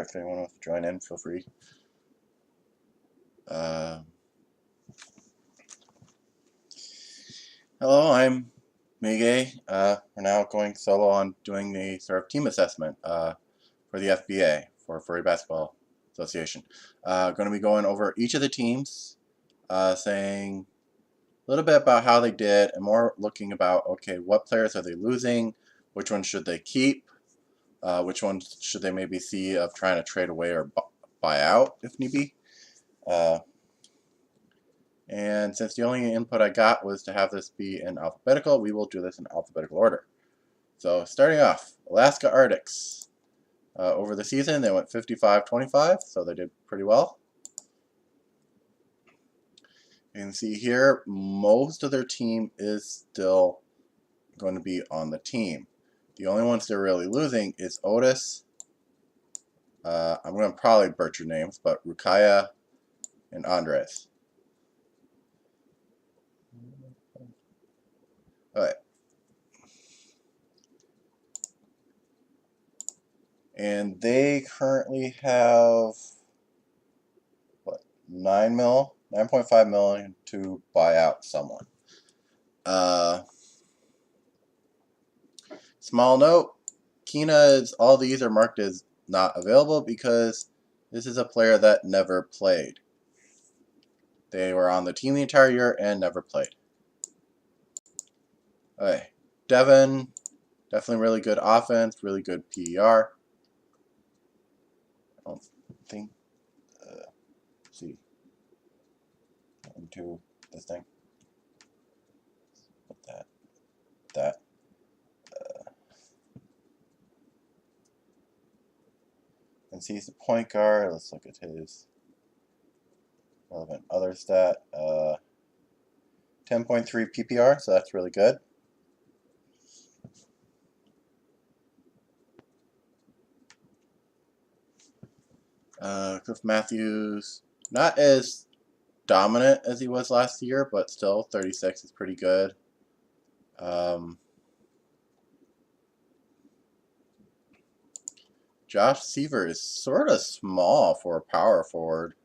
If anyone wants to join in, feel free. Hello, I'm Mige. We're now going solo on doing the sort of team assessment for the FBA, for Furry Basketball Association. Going to be going over each of the teams, saying a little bit about how they did, and more looking about, okay, what players are they losing, which ones should they keep, which ones should they maybe see of trying to trade away or buy out if need be. And since the only input I got was to have this be in alphabetical, we will do this in alphabetical order. So starting off, Alaska Arctics. Over the season, they went 55-25, so they did pretty well. You can see here, most of their team is still going to be on the team. The only ones they're really losing is Otis. I'm going to probably butcher names, but Rukaya and Andres. Alright. And they currently have, what, 9.5 million to buy out someone. Small note, Kina's, all these are marked as not available because this is a player that never played. They were on the team the entire year and never played. Okay, Devin, definitely really good offense, really good PER. I don't think, let's see, into this thing, put that. And see, he's a point guard. Let's look at his relevant other stat. 10.3 PPR, so that's really good. Cliff Matthews, not as dominant as he was last year, but still 36 is pretty good. Josh Seaver is sort of small for a power forward.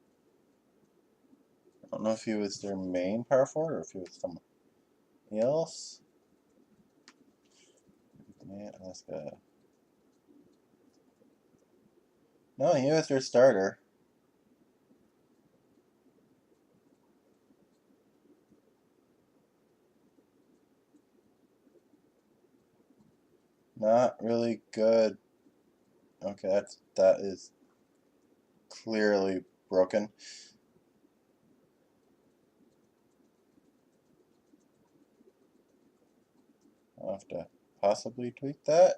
I don't know if he was their main power forward or if he was someone else. No, he was their starter. Not really good. Okay, that is clearly broken. I'll have to possibly tweak that.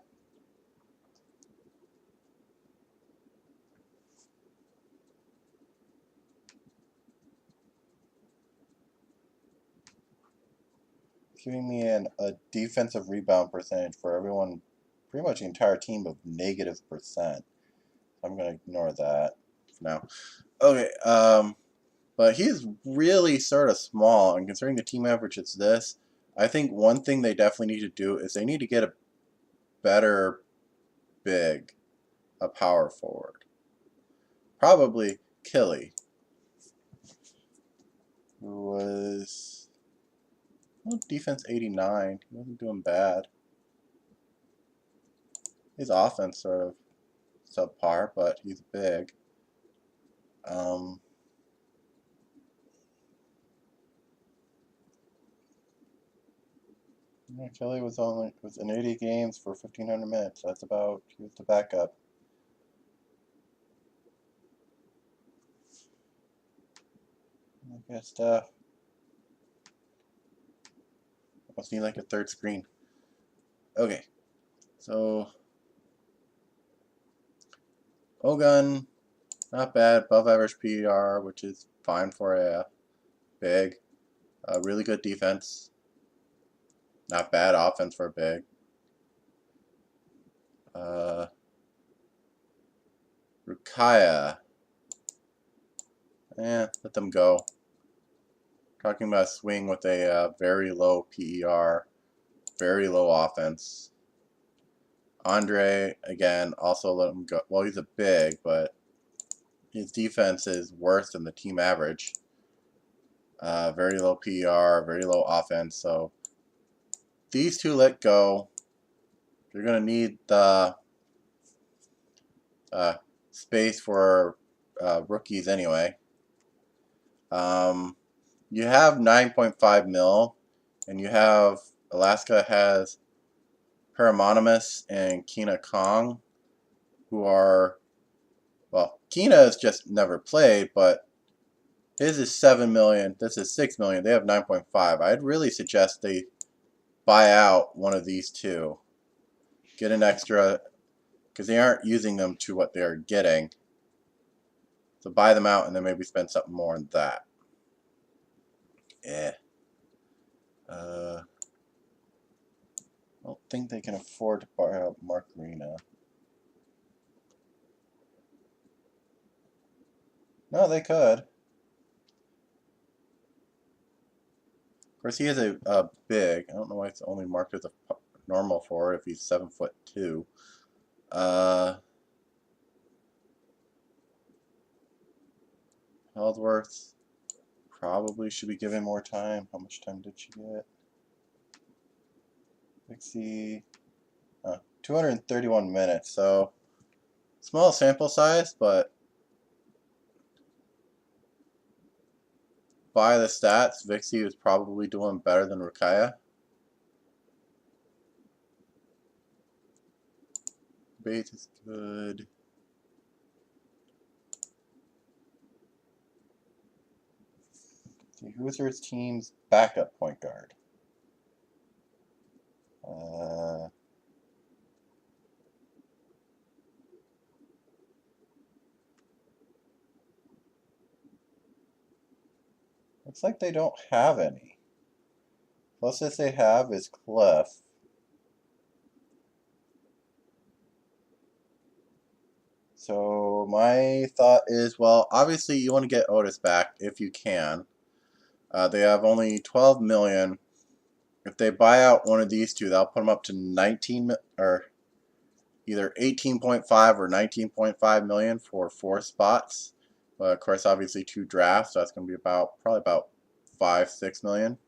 Giving me a defensive rebound percentage for everyone, pretty much the entire team, of -%. I'm going to ignore that for now. Okay, but he's really sort of small, and considering the team average is this, I think one thing they definitely need to do is they need to get a better big, a power forward. Probably Killy, who was, well, defense 89. He wasn't doing bad. His offense sort of subpar, but he's big. Yeah, Kelly was in 80 games for 1,500 minutes. That's about, he was the backup. I guess must need like a third screen. Okay, so Ogun, not bad, above average PER, which is fine for a big. Really good defense. Not bad offense for a big. Rukaya. Let them go. Talking about a swing with a very low PER, very low offense. Andre, again, also let him go. Well, he's a big, but his defense is worse than the team average. Very low PER, very low offense. So these two let go. You're going to need the space for rookies anyway. You have 9.5 mil, and you have Alaska has Paramonimus and Kina Kong, who are, well, Kina has just never played, but his is 7 million, this is 6 million, they have 9.5. I'd really suggest they buy out one of these two. Get an extra, because they aren't using them to what they're getting. So buy them out and then maybe spend something more on that. I don't think they can afford to buy out Mark Rena. No, they could. Of course, he is a big. I don't know why it's only marked as a normal forward if he's 7'2". Ellsworth probably should be given more time. How much time did she get? 60, 231 minutes. So small sample size, but by the stats, Vixie is probably doing better than Rukaya. Bates is good. See, who's her team's backup point guard? Looks like they don't have any. Closest they have is Cliff. So my thought is, well, obviously you want to get Otis back if you can. They have only 12 million. If they buy out one of these two, that'll put them up to 19 or either 18.5 or 19.5 million for 4 spots. But of course, obviously 2 drafts, so that's going to be probably about 5-6 million.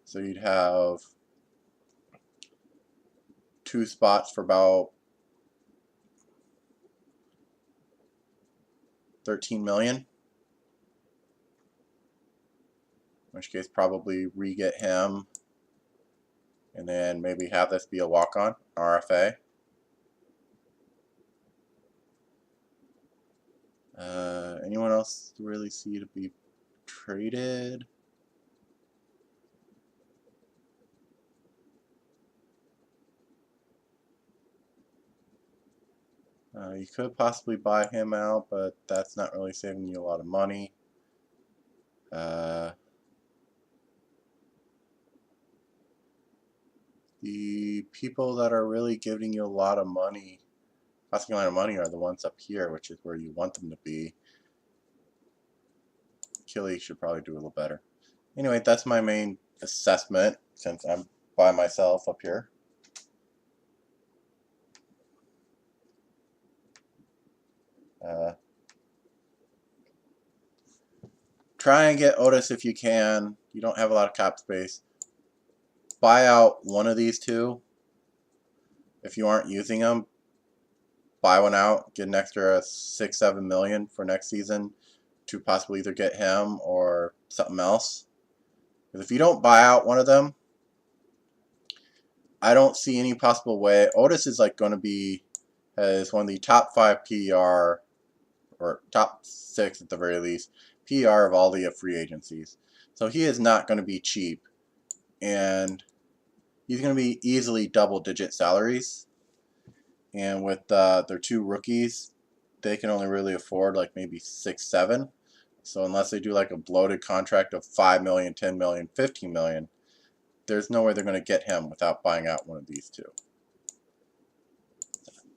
So you'd have 2 spots for about 13 million. In which case, probably re-get him, and then maybe have this be a walk-on RFA. Anyone else really see to be traded? You could possibly buy him out, but that's not really saving you a lot of money. The people that are really giving you a lot of money, costing a lot of money, are the ones up here, which is where you want them to be. Killy should probably do a little better. Anyway, that's my main assessment since I'm by myself up here. Try and get Otis if you can. You don't have a lot of cap space. Buy out one of these two. If you aren't using them, buy one out. Get an extra 6-7 million for next season to possibly either get him or something else. Because if you don't buy out one of them, I don't see any possible way. Otis is like going to be as one of the top 5 PER, or top 6 at the very least, PER of all the free agencies. So he is not going to be cheap. And he's going to be easily double-digit salaries. And with their 2 rookies, they can only really afford like maybe 6-7. So unless they do like a bloated contract of 5 million, 10 million, 15 million, there's no way they're going to get him without buying out one of these two.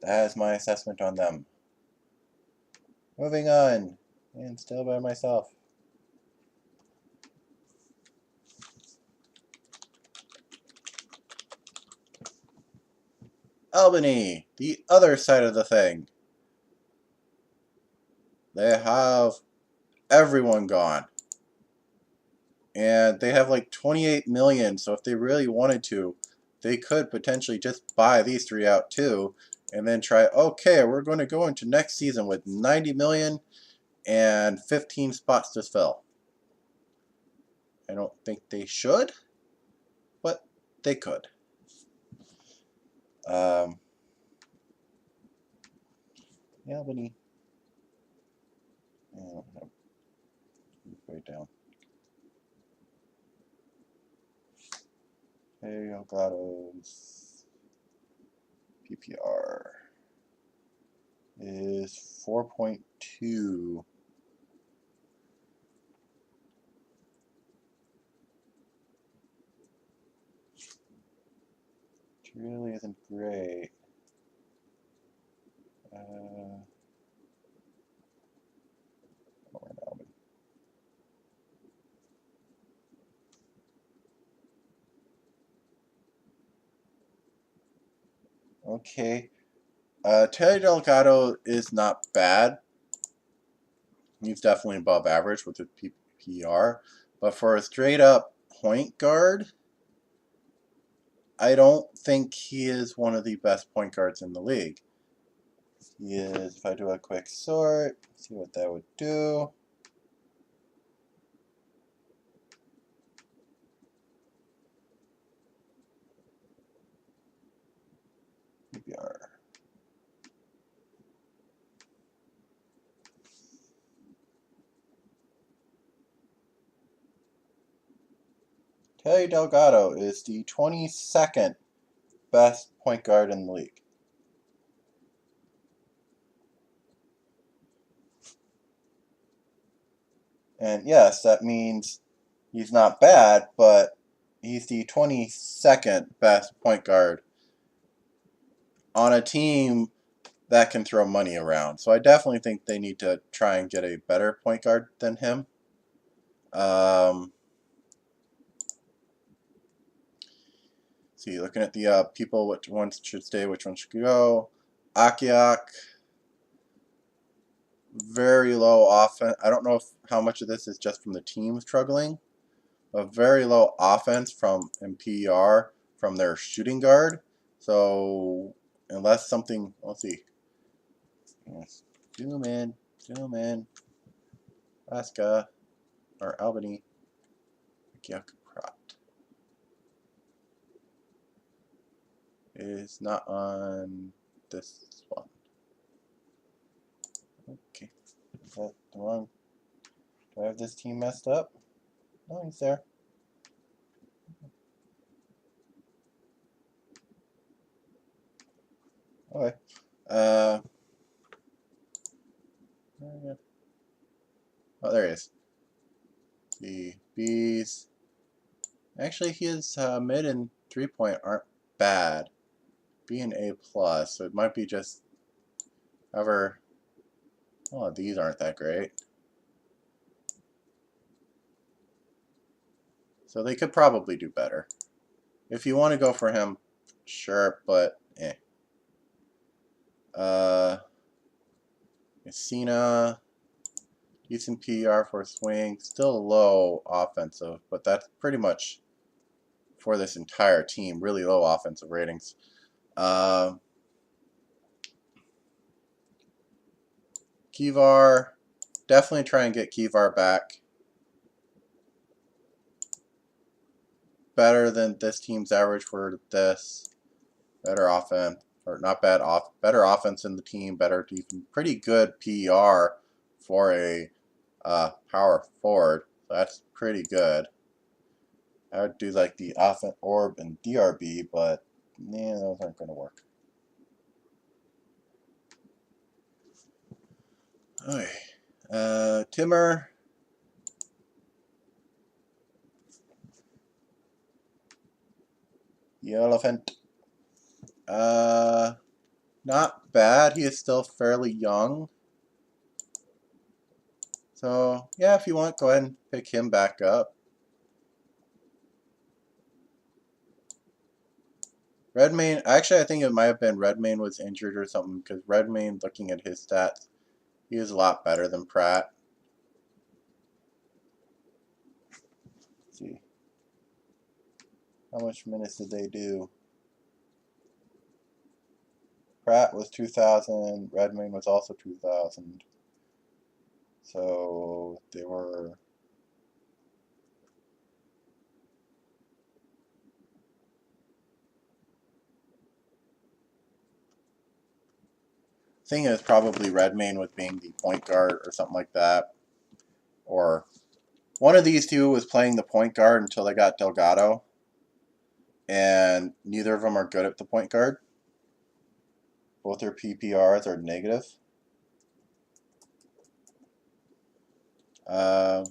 That is my assessment on them. Moving on, and still by myself. Albany, the other side of the thing. They have everyone gone. And they have like 28 million, so if they really wanted to, they could potentially just buy these three out too, and then try, okay, we're going to go into next season with 90 million and 15 spots to fill. I don't think they should, but they could. Albany. Way down. Hey, Elgato's PPR is 4.2. Which really isn't great. Okay. Terry Delgado is not bad. He's definitely above average with the PPR. But for a straight up point guard, I don't think he is one of the best point guards in the league. He is, if I do a quick sort, see what that would do. PPR. Terry Delgado is the 22nd best point guard in the league. And yes, that means he's not bad, but he's the 22nd best point guard on a team that can throw money around. So I definitely think they need to try and get a better point guard than him. See, looking at the people, which ones should stay, which ones should go. Akiak, very low offense. I don't know how much of this is just from the team struggling. A very low offense from MPR from their shooting guard. So unless something, let's see. Yes. Zoom in. Alaska or Albany. Akiak Prat is not on this one. Okay. Is that the wrong? Do I have this team messed up? No, he's there. Okay. Oh, there he is. The B's. Actually, his mid and 3-point aren't bad. B and A plus, so it might be just. However, oh, these aren't that great. So they could probably do better. If you want to go for him, sure, but eh. Messina, decent PR for a swing, still low offensive, but that's pretty much for this entire team, really low offensive ratings. Kivar, definitely try and get Kivar back. Better than this team's average for this. Better offense, or not bad off. Better offense in the team. Better defense. Pretty good PR for a power forward. So that's pretty good. I would do like the offense orb and DRB, but yeah, those aren't going to work. Okay. Timmer. The elephant. Not bad. He is still fairly young. So, yeah, if you want, go ahead and pick him back up. Redmayne, actually, I think it might have been Redmayne was injured or something, because Redmayne, looking at his stats, he is a lot better than Pratt. Let's see. How much minutes did they do? Pratt was 2,000. Redmayne was also 2,000. So they were. I think it was probably Redmayne with being the point guard or something like that. Or one of these two was playing the point guard until they got Delgado. And neither of them are good at the point guard. Both their PPRs are negative. Urin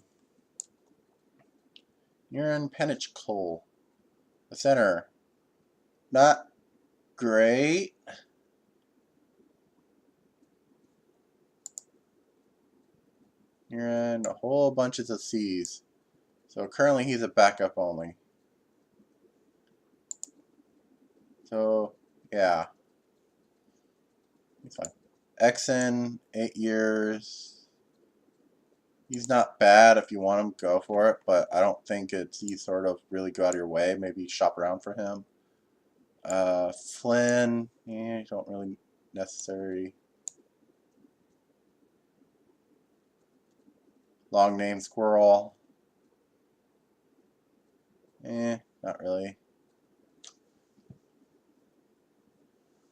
Penich Cole, the center. Not great. Urin, a whole bunches of C's. So currently he's a backup only. So, yeah. He's fine. Exon, 8 years. He's not bad. If you want him, go for it. But I don't think it's you sort of really go out of your way. Maybe shop around for him. Flynn, yeah, you don't really necessary. Long name Squirrel. Not really.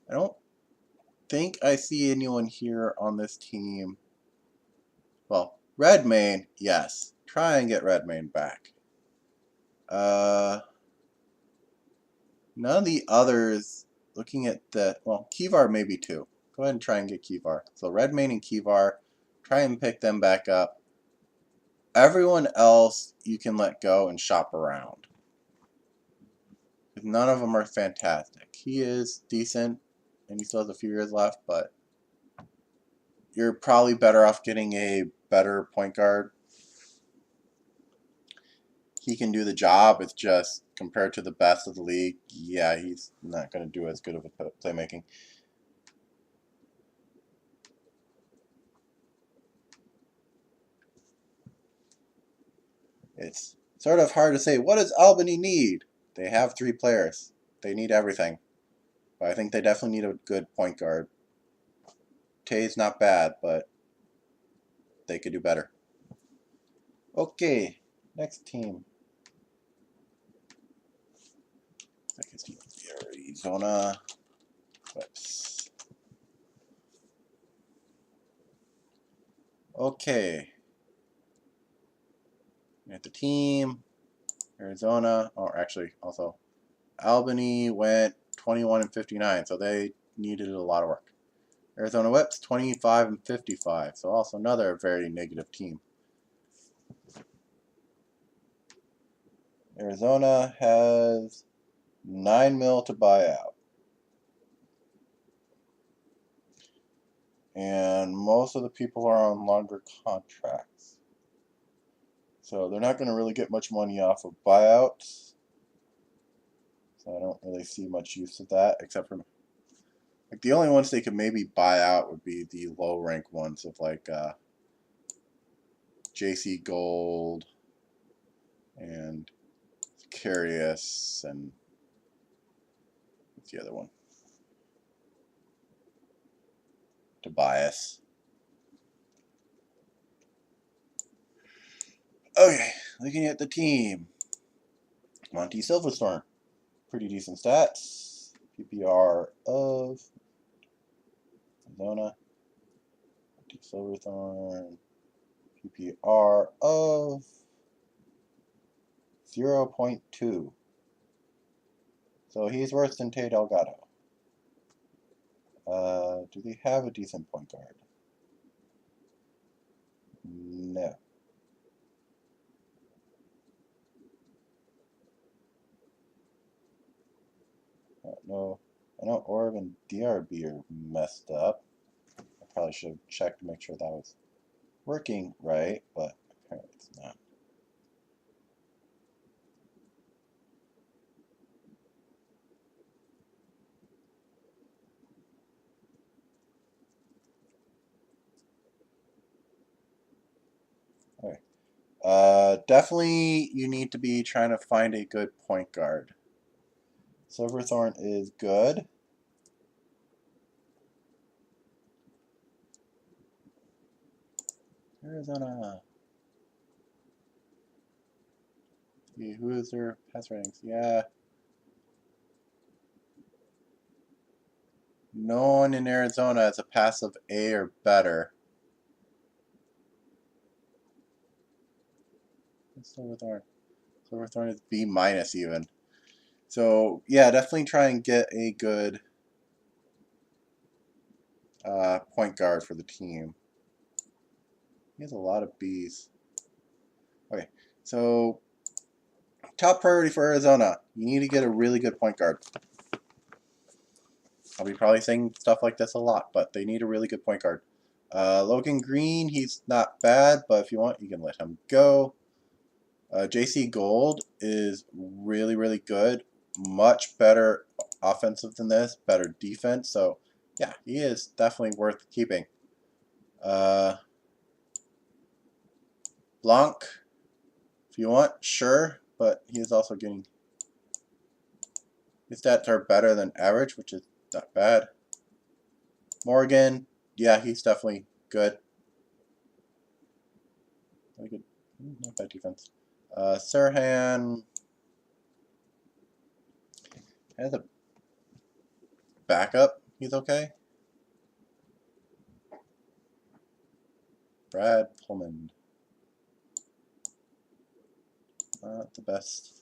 I don't think I see anyone here on this team. Well, Redmayne, yes. Try and get Redmayne back. None of the others, looking at the, well, Kivar maybe too. Go ahead and try and get Kivar. So Redmayne and Kivar, try and pick them back up. Everyone else you can let go and shop around. None of them are fantastic. He is decent, and he still has a few years left, but you're probably better off getting a better point guard. He can do the job. It's just compared to the best of the league, yeah, he's not going to do as good of a playmaking. It's sort of hard to say, what does Albany need? They have 3 players. They need everything. But I think they definitely need a good point guard. Tay's not bad, but they could do better. Okay, next team. Arizona. Whoops. Okay. At the team, Arizona, or actually also Albany went 21 and 59, so they needed a lot of work. Arizona Whips 25 and 55, so also another very negative team. Arizona has $9 million to buy out. And most of the people are on longer contracts. So they're not going to really get much money off of buyouts. So I don't really see much use of that, except for like the only ones they could maybe buy out would be the low rank ones of like JC Gold and Curious and what's the other one? Tobias. Okay, looking at the team. Monty Silverstorm. Pretty decent stats. PPR of Arizona. Monty Silverthorn. PPR of 0.2. So he's worse than Tay Delgado. Do they have a decent point guard? No. No. I know Orb and DRB are messed up. I probably should have checked to make sure that was working right, but apparently it's not. Definitely you need to be trying to find a good point guard. Silverthorne is good. Arizona. Who is their pass ratings? Yeah. No one in Arizona has a pass of A or better. Silverthorne. Silverthorne is B minus even. So yeah, definitely try and get a good point guard for the team. He has a lot of B's. Okay, so top priority for Arizona. You need to get a really good point guard. I'll be probably saying stuff like this a lot, but they need a really good point guard. Logan Green, he's not bad, but if you want, you can let him go. JC Gold is really, really good. Much better offensive than this, better defense. So, yeah, he is definitely worth keeping. Blanc, if you want, sure, but he is also getting... His stats are better than average, which is not bad. Morgan, yeah, he's definitely good. Really good. Not bad defense. Sirhan has a backup. He's okay. Brad Pullman. Not the best.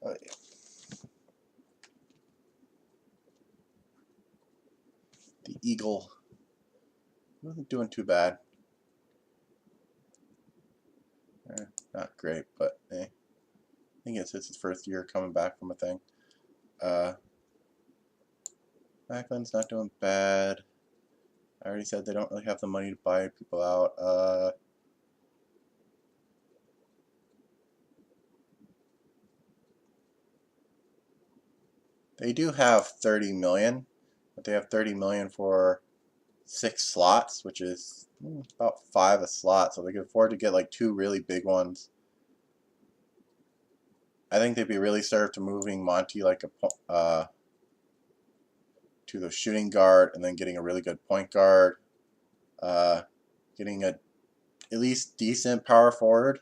Oh, yeah. The Eagle. He wasn't doing too bad. Not great, but I think it's his first year coming back from a thing. Macklin's not doing bad. I already said they don't really have the money to buy people out. They do have 30 million, but they have 30 million for 6 slots, which is about 5 a slot, so they can afford to get like 2 really big ones. I think they'd be really served to moving Monty like a to the shooting guard and then getting a really good point guard, getting a at least decent power forward,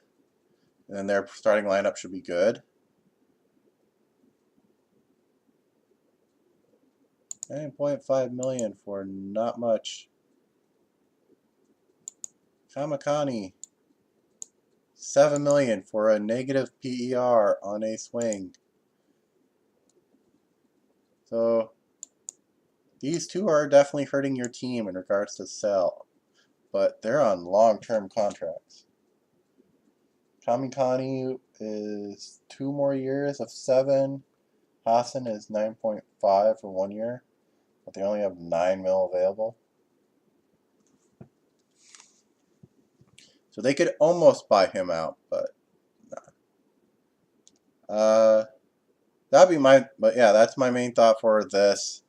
and then their starting lineup should be good. 9.5 million for not much. Kamakani, 7 million for a negative PER on a swing. So these two are definitely hurting your team in regards to sell, but they're on long-term contracts. Kamikani is 2 more years of 7. Hassan is 9.5 for 1 year, but they only have 9 mil available. So they could almost buy him out, but nah. That'd be but yeah, that's my main thought for this.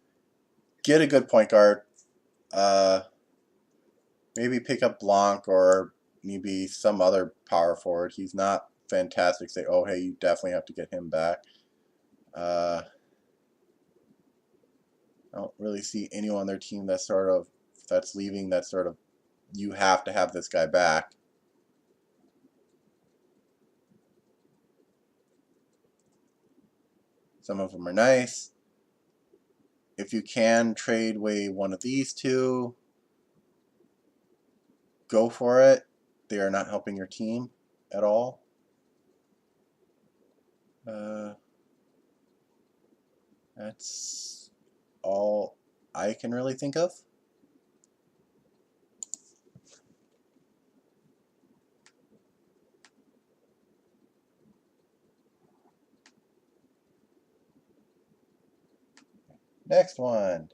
Get a good point guard. Maybe pick up Blanc or maybe some other power forward. He's not fantastic. Say, oh, hey, you definitely have to get him back. I don't really see anyone on their team that's leaving. That's sort of you have to have this guy back. Some of them are nice. If you can trade away one of these two, go for it. They are not helping your team at all. That's all I can really think of. Next one.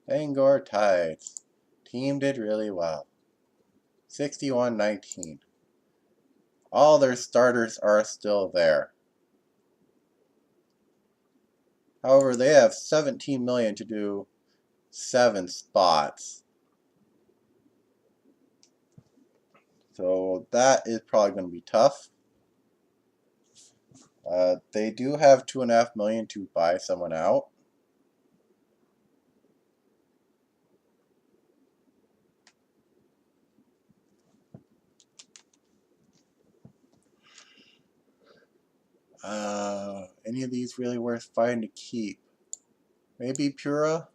Bangor Tides. Team did really well. 61-19. All their starters are still there. However, they have 17 million to do 7 spots. So that is probably going to be tough. They do have 2.5 million to buy someone out. Any of these really worth fighting to keep? Maybe Pura?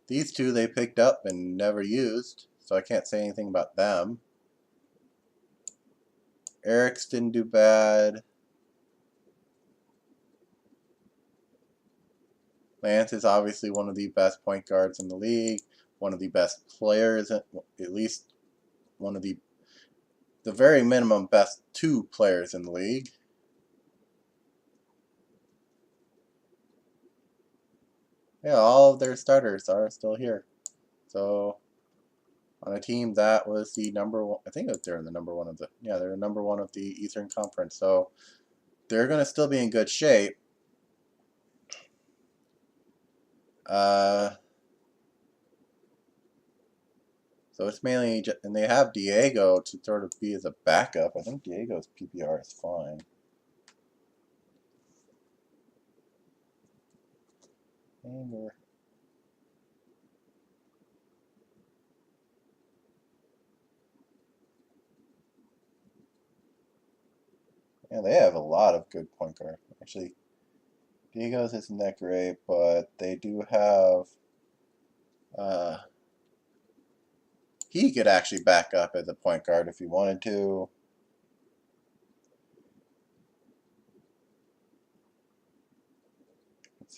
These two they picked up and never used, so I can't say anything about them. Eric's didn't do bad. Lance is obviously one of the best point guards in the league, one of the best players, at least one of the very minimum best 2 players in the league. Yeah, all of their starters are still here. So on a team that was the number 1, I think they're in the number 1 of the, yeah, they're number 1 of the Eastern Conference. So they're going to still be in good shape. So it's mainly, and they have Diego to sort of be as a backup. I think Diego's PPR is fine. Yeah, they have a lot of good point guard. Actually, Diego's isn't that great, but they do have. He could actually back up as a point guard if he wanted to.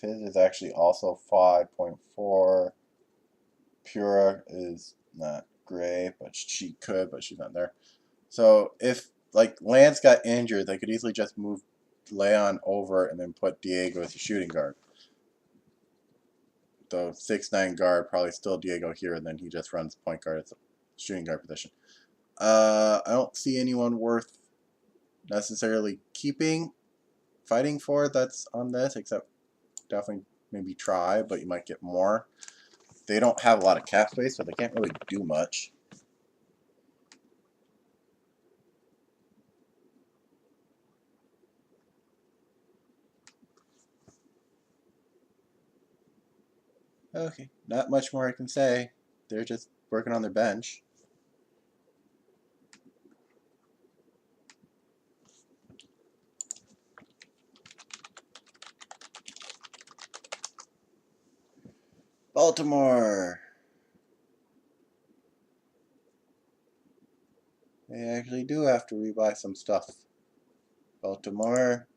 His is actually also 5.4. Pura is not great, but she could, but she's not there. So if like Lance got injured, they could easily just move Leon over and then put Diego as a shooting guard. The 6'9" guard, probably still Diego here, and then he just runs point guard at the shooting guard position. I don't see anyone worth necessarily fighting for that's on this, except definitely maybe try, but you might get more. They don't have a lot of cap space, so they can't really do much. Okay, not much more I can say. They're just working on their bench. Baltimore. They actually do have to rebuy some stuff. Baltimore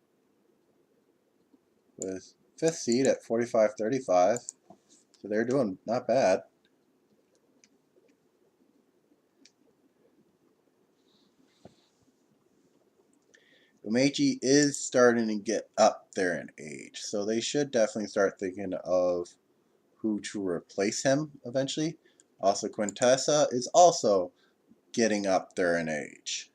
was 5th seed at 45-35. So they're doing not bad. Umechi is starting to get up there in age. So they should definitely start thinking of who to replace him eventually. Also, Quintessa is also getting up there in age.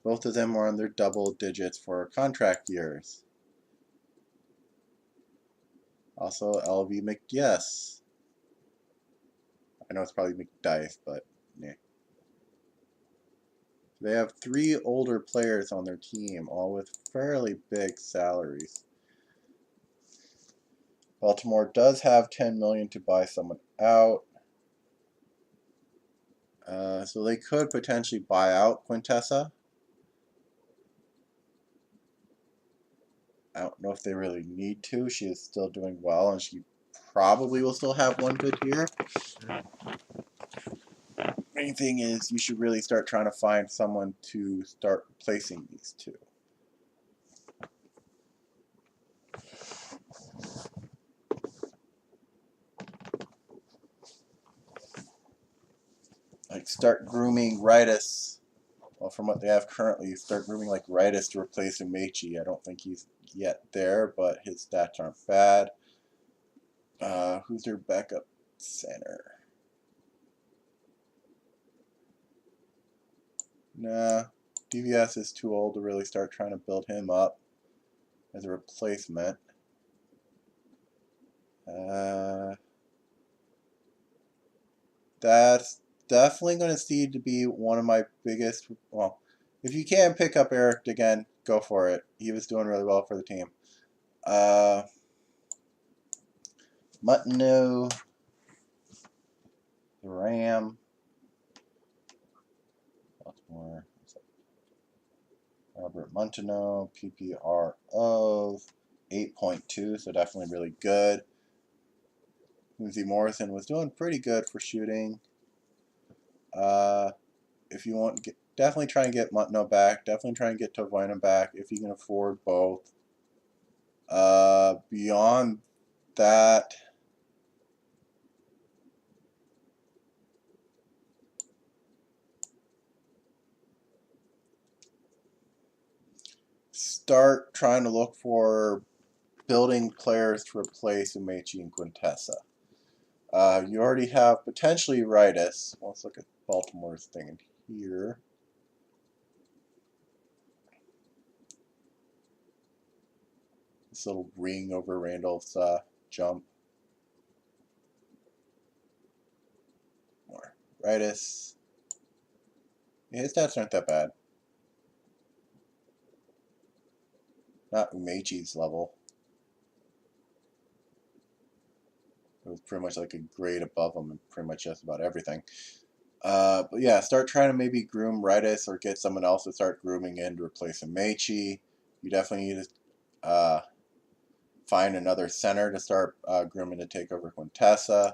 Both of them are on their double digits for contract years. Also, LV McYes. I know it's probably McDice, but yeah. They have 3 older players on their team, all with fairly big salaries. Baltimore does have 10 million to buy someone out. So they could potentially buy out Quintessa. I don't know if they really need to. She is still doing well, and she probably will still have one good year. Main thing is you should really start trying to find someone to start replacing these 2. like start grooming Ritus. Well, from what they have currently, start grooming like Ritus to replace Umechi. I don't think he's yet there, but his stats aren't bad. Who's their backup center? Nah, DVS is too old to really start trying to build him up as a replacement. That's definitely going to need to be one of my biggest. Well, if you can pick up Eric again, go for it. He was doing really well for the team. Mutno, the Ram, Baltimore, Robert Montano, PPR of 8.2, so definitely really good. Lindsey Morrison was doing pretty good for shooting. If you want, definitely try and get Mutno back. Definitely try and get Tovoinen back if you can afford both. Beyond that, start trying to look for building players to replace Umechi and Quintessa. You already have potentially Ritus. Let's look at Baltimore's thing in here. This little ring over Randolph's jump. More Ritus. Yeah, his stats aren't that bad. Not Umechi's level. It was pretty much like a grade above him in pretty much just about everything. But yeah, start trying to maybe groom Ritus or get someone else to start grooming in to replace Umechi. You definitely need to find another center to start grooming to take over Quintessa.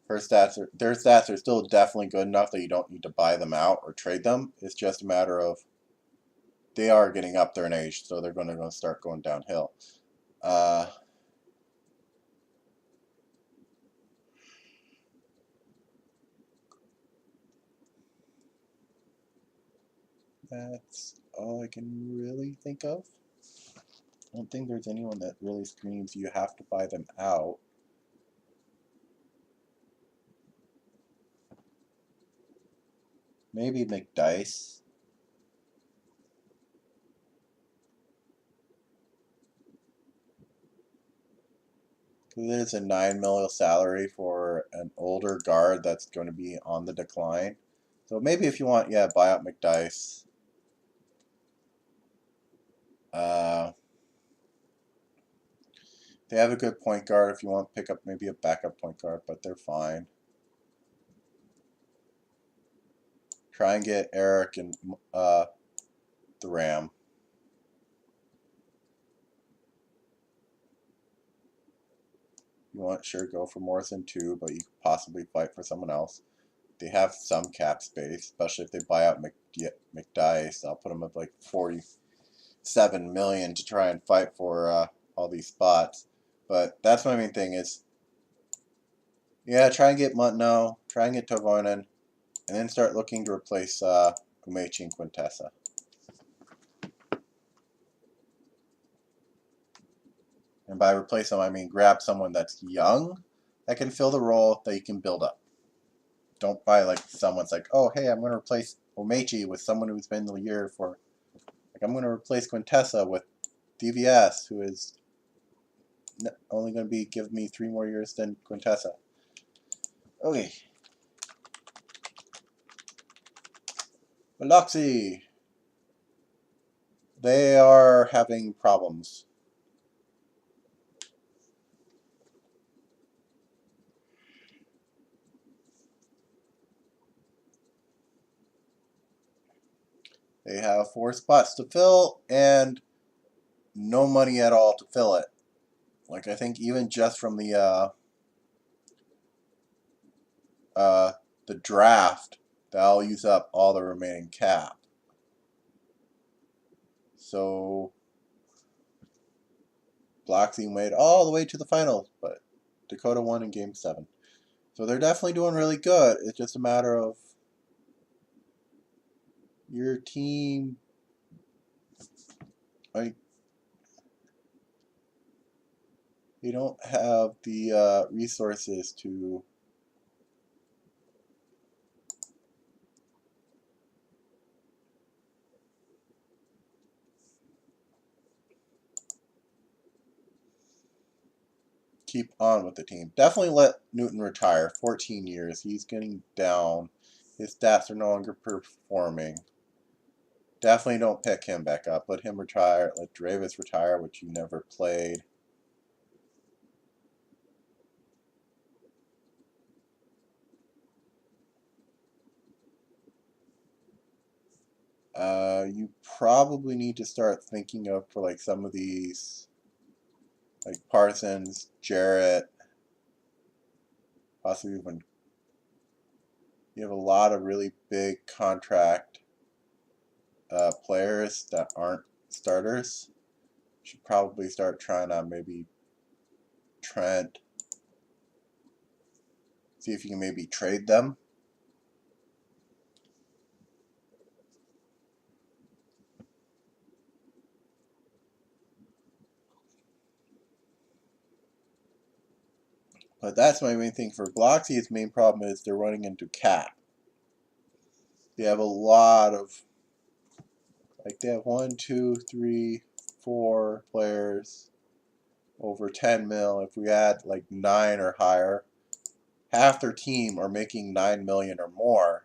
Their stats are still definitely good enough that you don't need to buy them out or trade them. It's just a matter of they are getting up there in age, so they're going to start going downhill. That's all I can really think of. I don't think there's anyone that really screams you have to buy them out. Maybe McDice. It is a $9 million salary for an older guard that's going to be on the decline. So maybe if you want, yeah, buy out McDice. They have a good point guard if you want to pick up maybe a backup point guard, but they're fine. Try and get Eric and the Ram. You want, sure, go for Morrison too, but you could possibly fight for someone else. They have some cap space, especially if they buy out McDice. I'll put them at like $47 million to try and fight for all these spots. But that's my main thing is, yeah, try and get Mutno, try and get Tovoinen, and then start looking to replace Umechi and Quintessa. And by replace them, I mean grab someone that's young that can fill the role that you can build up. Don't buy like someone's like, oh, hey, I'm going to replace Umechi with someone who's been the year for, like, I'm going to replace Quintessa with DVS, who is only going to be give me 3 more years than Quintessa. Okay. Biloxi. They are having problems. They have 4 spots to fill and no money at all to fill it. Like, I think even just from the draft, that'll use up all the remaining cap. So Biloxi made all the way to the finals, but Dakota won in Game 7. So they're definitely doing really good. It's just a matter of your team, like, they don't have the resources to keep on with the team. Definitely let Newton retire. 14 years. He's getting down. His stats are no longer performing. Definitely don't pick him back up. Let him retire. Let Dravis retire, which you never played. You probably need to start thinking of for like some of these, like Parsons, Jarrett, possibly even. You have a lot of really big contract players that aren't starters. You should probably start trying on maybe Trent. See if you can maybe trade them. But that's my main thing for Bloxy. Its main problem is they're running into cap. They have a lot of, like, they have 1, 2, 3, 4 players over 10 mil. If we add like 9 or higher, half their team are making 9 million or more.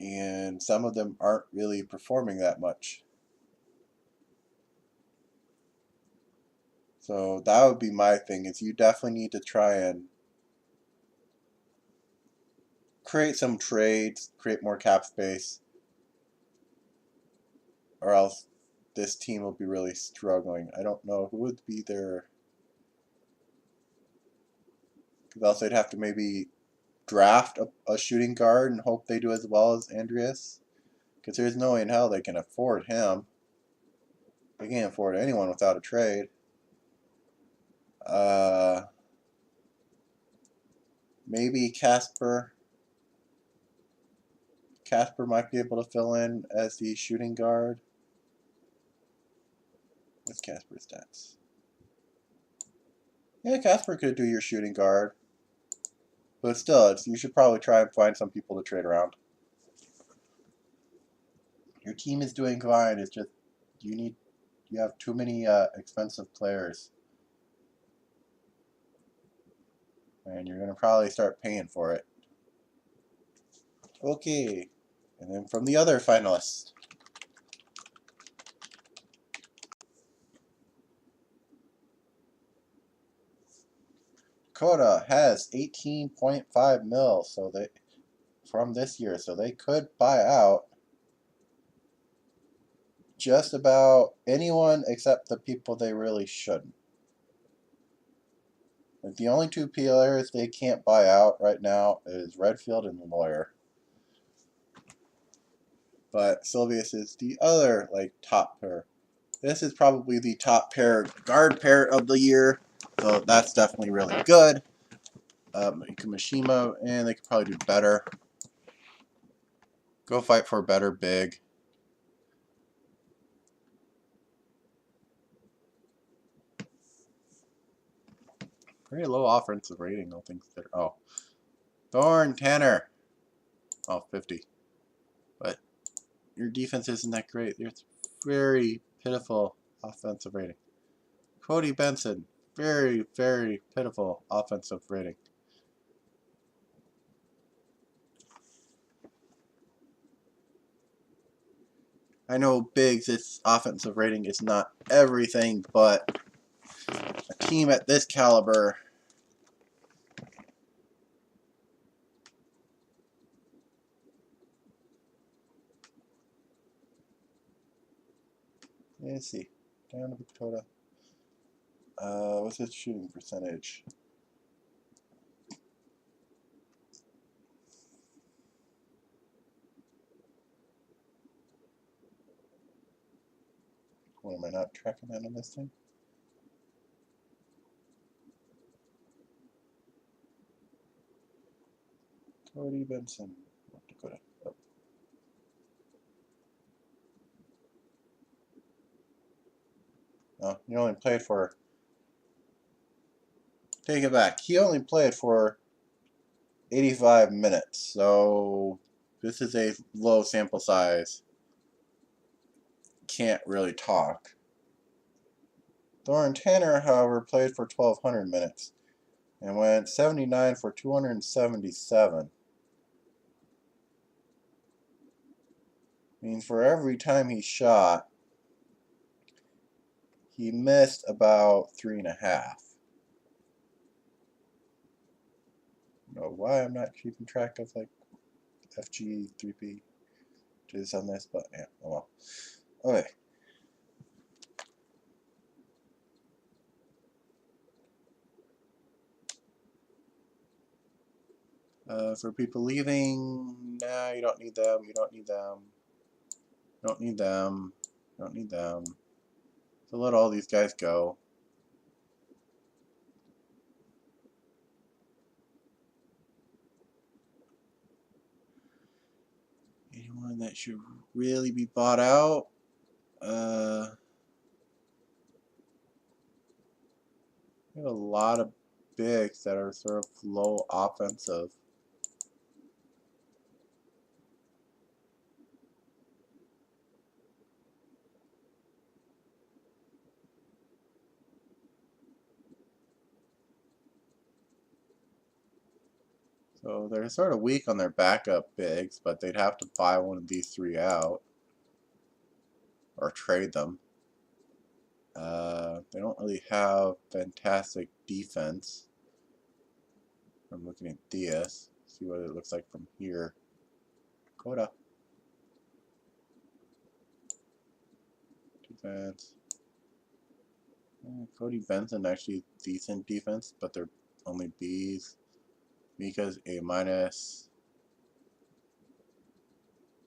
And some of them aren't really performing that much. So that would be my thing, is you definitely need to try and create some trades, create more cap space, or else this team will be really struggling. I don't know who would be there, because else they'd have to maybe draft a shooting guard and hope they do as well as Andreas, because there's no way in hell they can afford him. They can't afford anyone without a trade. Maybe Casper. Casper might be able to fill in as the shooting guard. What's Casper's stats? Yeah, Casper could do your shooting guard. But still, you should probably try and find some people to trade around. Your team is doing fine. It's just you have too many expensive players. And you're going to probably start paying for it. Okay. And then from the other finalists. Dakota has 18.5 mil from this year, so they could buy out just about anyone except the people they really shouldn't. Like, the only two players they can't buy out right now is Redfield and Lawyer. But Sylvius is the other top pair. This is probably the top guard pair of the year, so that's definitely really good. Kamishima, and they could probably do better. Go fight for a better big. Very low offensive rating, all things considered. Oh. Thorn Tanner. Oh, 50. But your defense isn't that great. It's very pitiful offensive rating. Cody Benson. Very, very pitiful offensive rating. I know Biggs' offensive rating is not everything, but a team at this caliber, let's see, down to Dakota. What's his shooting percentage? What, am I not tracking that on this thing? Cody Benson. North Dakota. Oh. No, he only played for. Take it back. He only played for 85 minutes, so this is a low sample size. Can't really talk. Thorin Tanner, however, played for 1,200 minutes and went 79 for 277. Means for every time he shot, he missed about 3.5. I don't know why I'm not keeping track of like FG 3P just on this, but yeah, oh well. Okay. For people leaving, nah, you don't need them. You don't need them. You don't need them. You don't need them. So let all these guys go. Anyone that should really be bought out? We have a lot of bigs that are sort of low offensive. So they're sort of weak on their backup bigs, but they'd have to buy one of these three out or trade them. They don't really have fantastic defense. I'm looking at this. See what it looks like from here. Coda. Defense. Cody Benson actually decent defense, but they're only B's. Mika's A minus.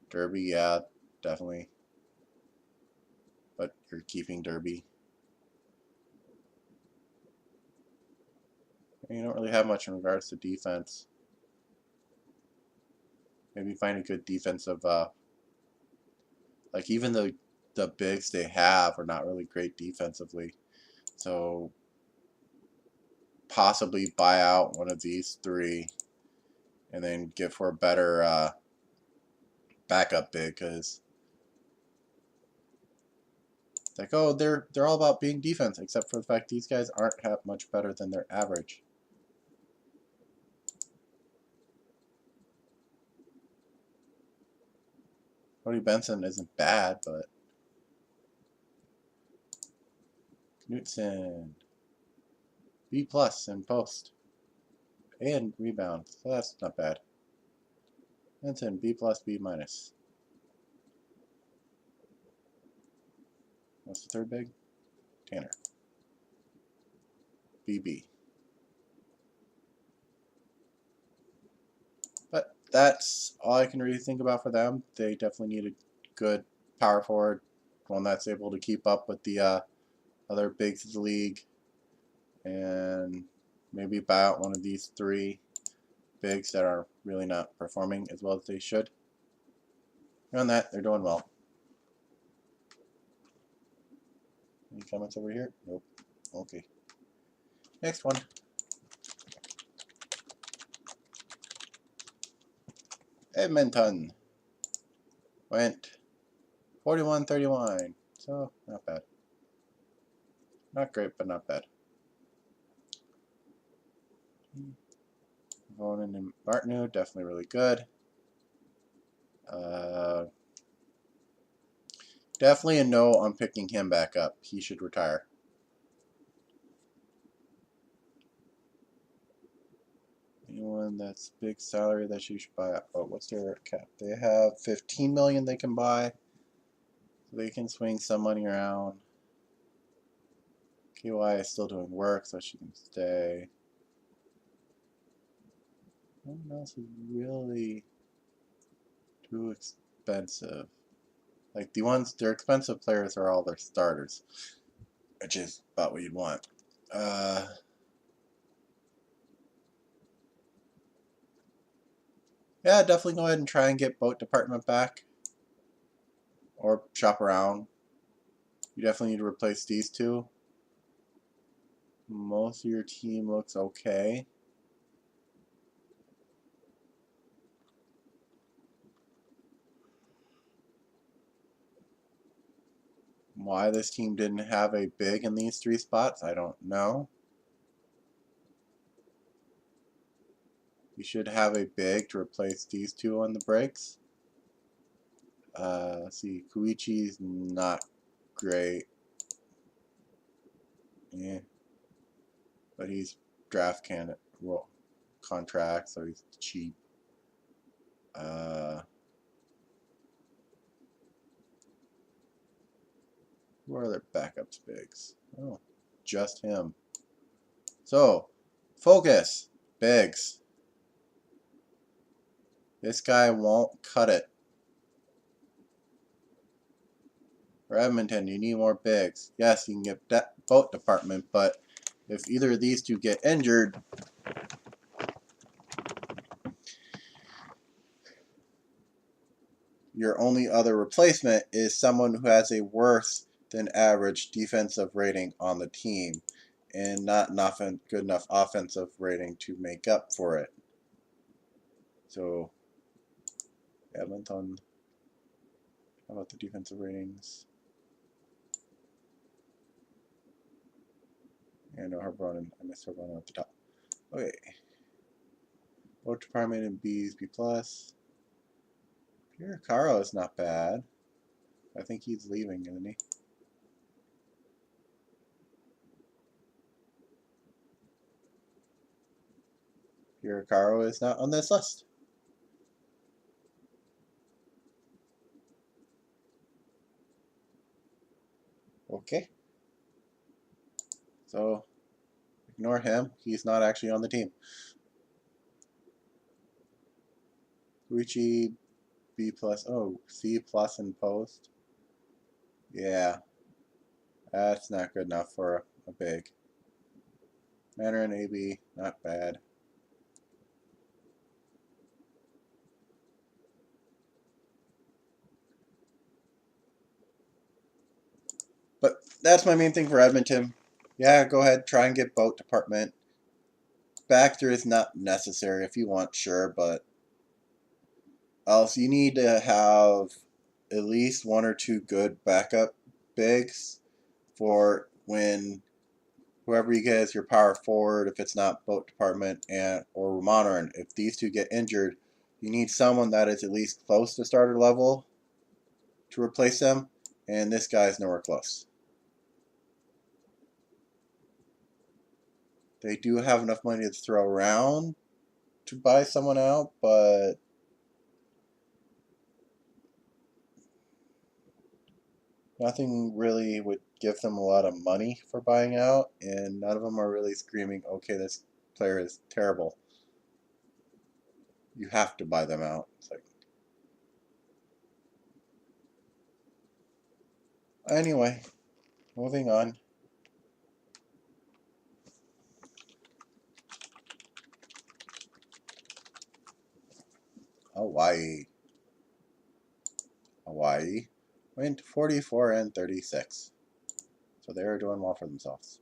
Derby, yeah, definitely. But you're keeping Derby. You don't really have much in regards to defense. Maybe find a good defensive, like even the bigs they have are not really great defensively. So possibly buy out one of these three and then get for a better backup big, because it's like, oh, they're all about being defense, except for the fact these guys aren't much better than their average. Cody Benson isn't bad, but Knutson B+ in post and rebound, so that's not bad. Benson B+, B-. What's the third big? Tanner. BB. But that's all I can really think about for them. They definitely need a good power forward, one that's able to keep up with the other bigs of the league, and maybe buy out one of these three bigs that are really not performing as well as they should. Beyond that, they're doing well. Any comments over here? Nope. Okay. Next one. Edmonton went 41-31, so not bad. Not great, but not bad. Vonen and Martineau, definitely really good. Definitely a no on picking him back up. He should retire. Anyone that's big salary that you should buy out? Oh, what's their cap? They have 15 million they can buy. So they can swing some money around. KY is still doing work, so she can stay. No one else is really too expensive. Like their expensive players are all their starters, which is about what you'd want. Yeah, definitely go ahead and try and get boat department back. Or shop around. You definitely need to replace these two. Most of your team looks okay. Why this team didn't have a big in these 3 spots, I don't know. You should have a big to replace these two on the brakes. Let's see, Koichi's not great. Yeah. But he's draft candidate contract, so he's cheap. Who are their backups bigs? Oh, just him. So, focus. Bigs. This guy won't cut it. For Edmonton, you need more bigs. Yes, you can get that boat department, but if either of these two get injured, your only other replacement is someone who has a worse than average defensive rating on the team and not enough good enough offensive rating to make up for it. So, Edmonton, how about the defensive ratings? And no, Herbron, I missed Herbron at the top. Okay. Boat department in B's B+. Pierre Caro is not bad. I think he's leaving, isn't he? Pierre Caro is not on this list. Okay. So, ignore him. He's not actually on the team. Gucci B+. Oh, C+ in post. Yeah. That's not good enough for a big. Mandarin AB, not bad. But that's my main thing for Edmonton. Yeah, go ahead, try and get boat department. Back there is not necessary if you want, sure, but else you need to have at least 1 or 2 good backup bigs for when whoever you get as your power forward, if it's not boat department and or modern, if these two get injured, you need someone that is at least close to starter level to replace them, and this guy's nowhere close. They do have enough money to throw around to buy someone out, but nothing really would give them a lot of money for buying out, and none of them are really screaming, okay, this player is terrible. You have to buy them out. It's like, anyway, moving on. Hawaii. Hawaii went 44 and 36. So they are doing well for themselves.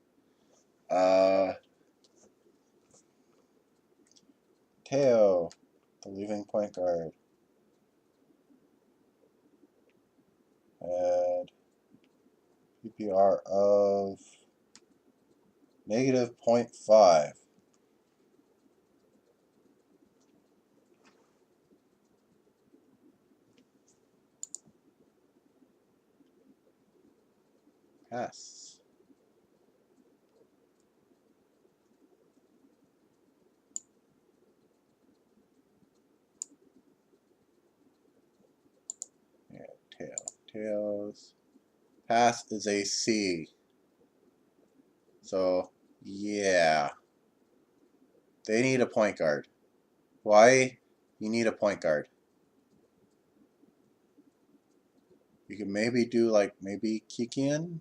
Teo, the leaving point guard, had PPR of negative 0.5. Pass. Yeah, Teo's pass is a C. So, yeah. They need a point guard. Why? You need a point guard. You can maybe do like maybe Kikian,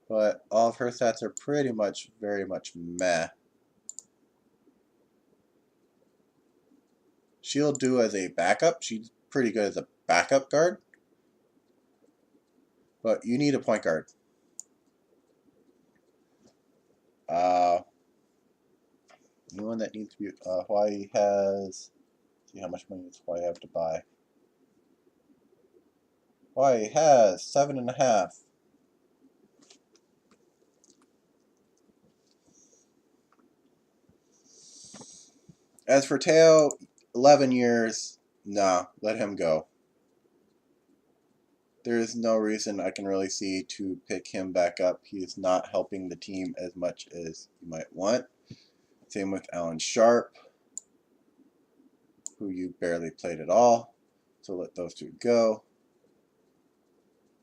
but all of her stats are pretty much very much meh. she'll do as a backup. She's pretty good as a backup guard. But you need a point guard. Anyone that needs to be Hawaii has. See how much money does Hawaii have to buy? Hawaii has 7.5. As for Teo, 11 years. Nah, let him go. There is no reason I can really see to pick him back up. He is not helping the team as much as you might want. Same with Alan Sharp, who you barely played at all. So let those two go.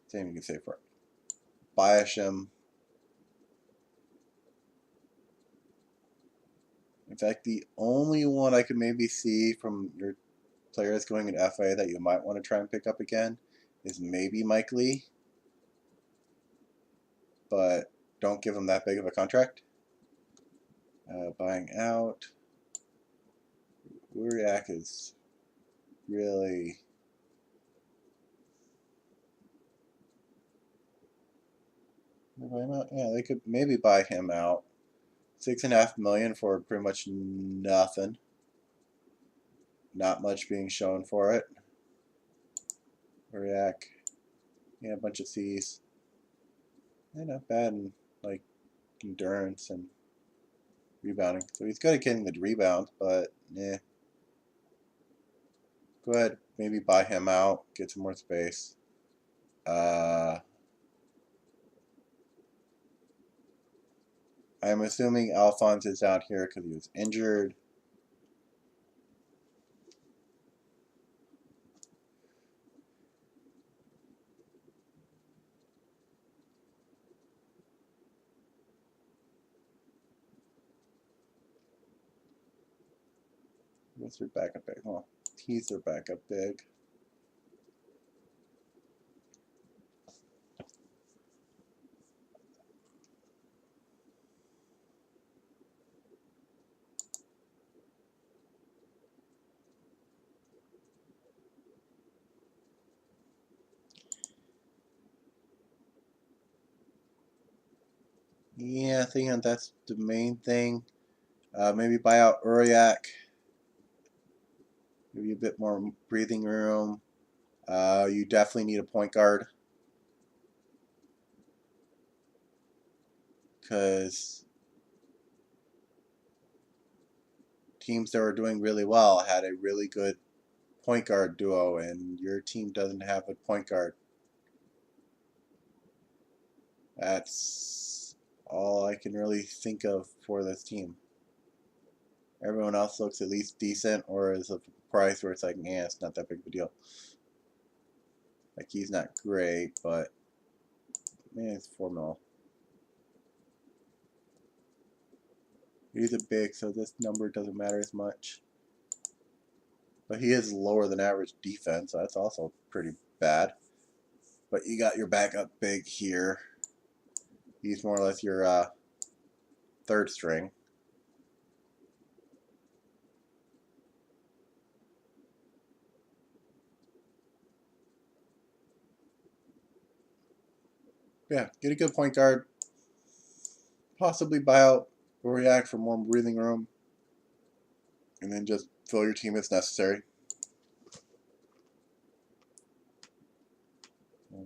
Same you can say for Biasham. In fact, the only one I could maybe see from your players going in FA that you might want to try and pick up again is maybe Mike Lee. But don't give him that big of a contract. Buying out. Uriak is really... Yeah, they could maybe buy him out. $6.5 million for pretty much nothing. Not much being shown for it. Uriak. Yeah, a bunch of C's. Yeah, not bad in like endurance and rebounding. So he's good at getting the rebound, but yeah. Go ahead, maybe buy him out, get some more space. I'm assuming Alphonse is out here because he was injured. What's their backup big? Well, he's their backup big. Yeah, I think that's the main thing. Maybe buy out Uriak. Maybe a bit more breathing room. You definitely need a point guard. Because teams that were doing really well had a really good point guard duo, and your team doesn't have a point guard. That's all I can really think of for this team. Everyone else looks at least decent, or is a price where it's like, yeah, it's not that big of a deal. Like, he's not great, but man, it's 4 mil. He's a big, so this number doesn't matter as much. But he is lower than average defense, so that's also pretty bad. But you got your backup big here. He's more or less your third string. Yeah, get a good point guard. Possibly buy out Uriak for more breathing room. And then just fill your team as necessary.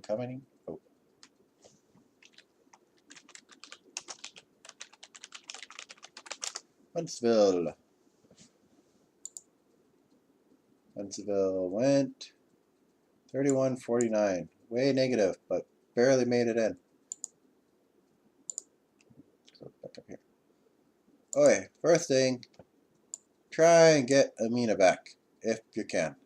Coming. Oh. Huntsville. Huntsville went 31-49. Way negative, but barely made it in. Go back up here. Okay, first thing, try and get Amina back if you can.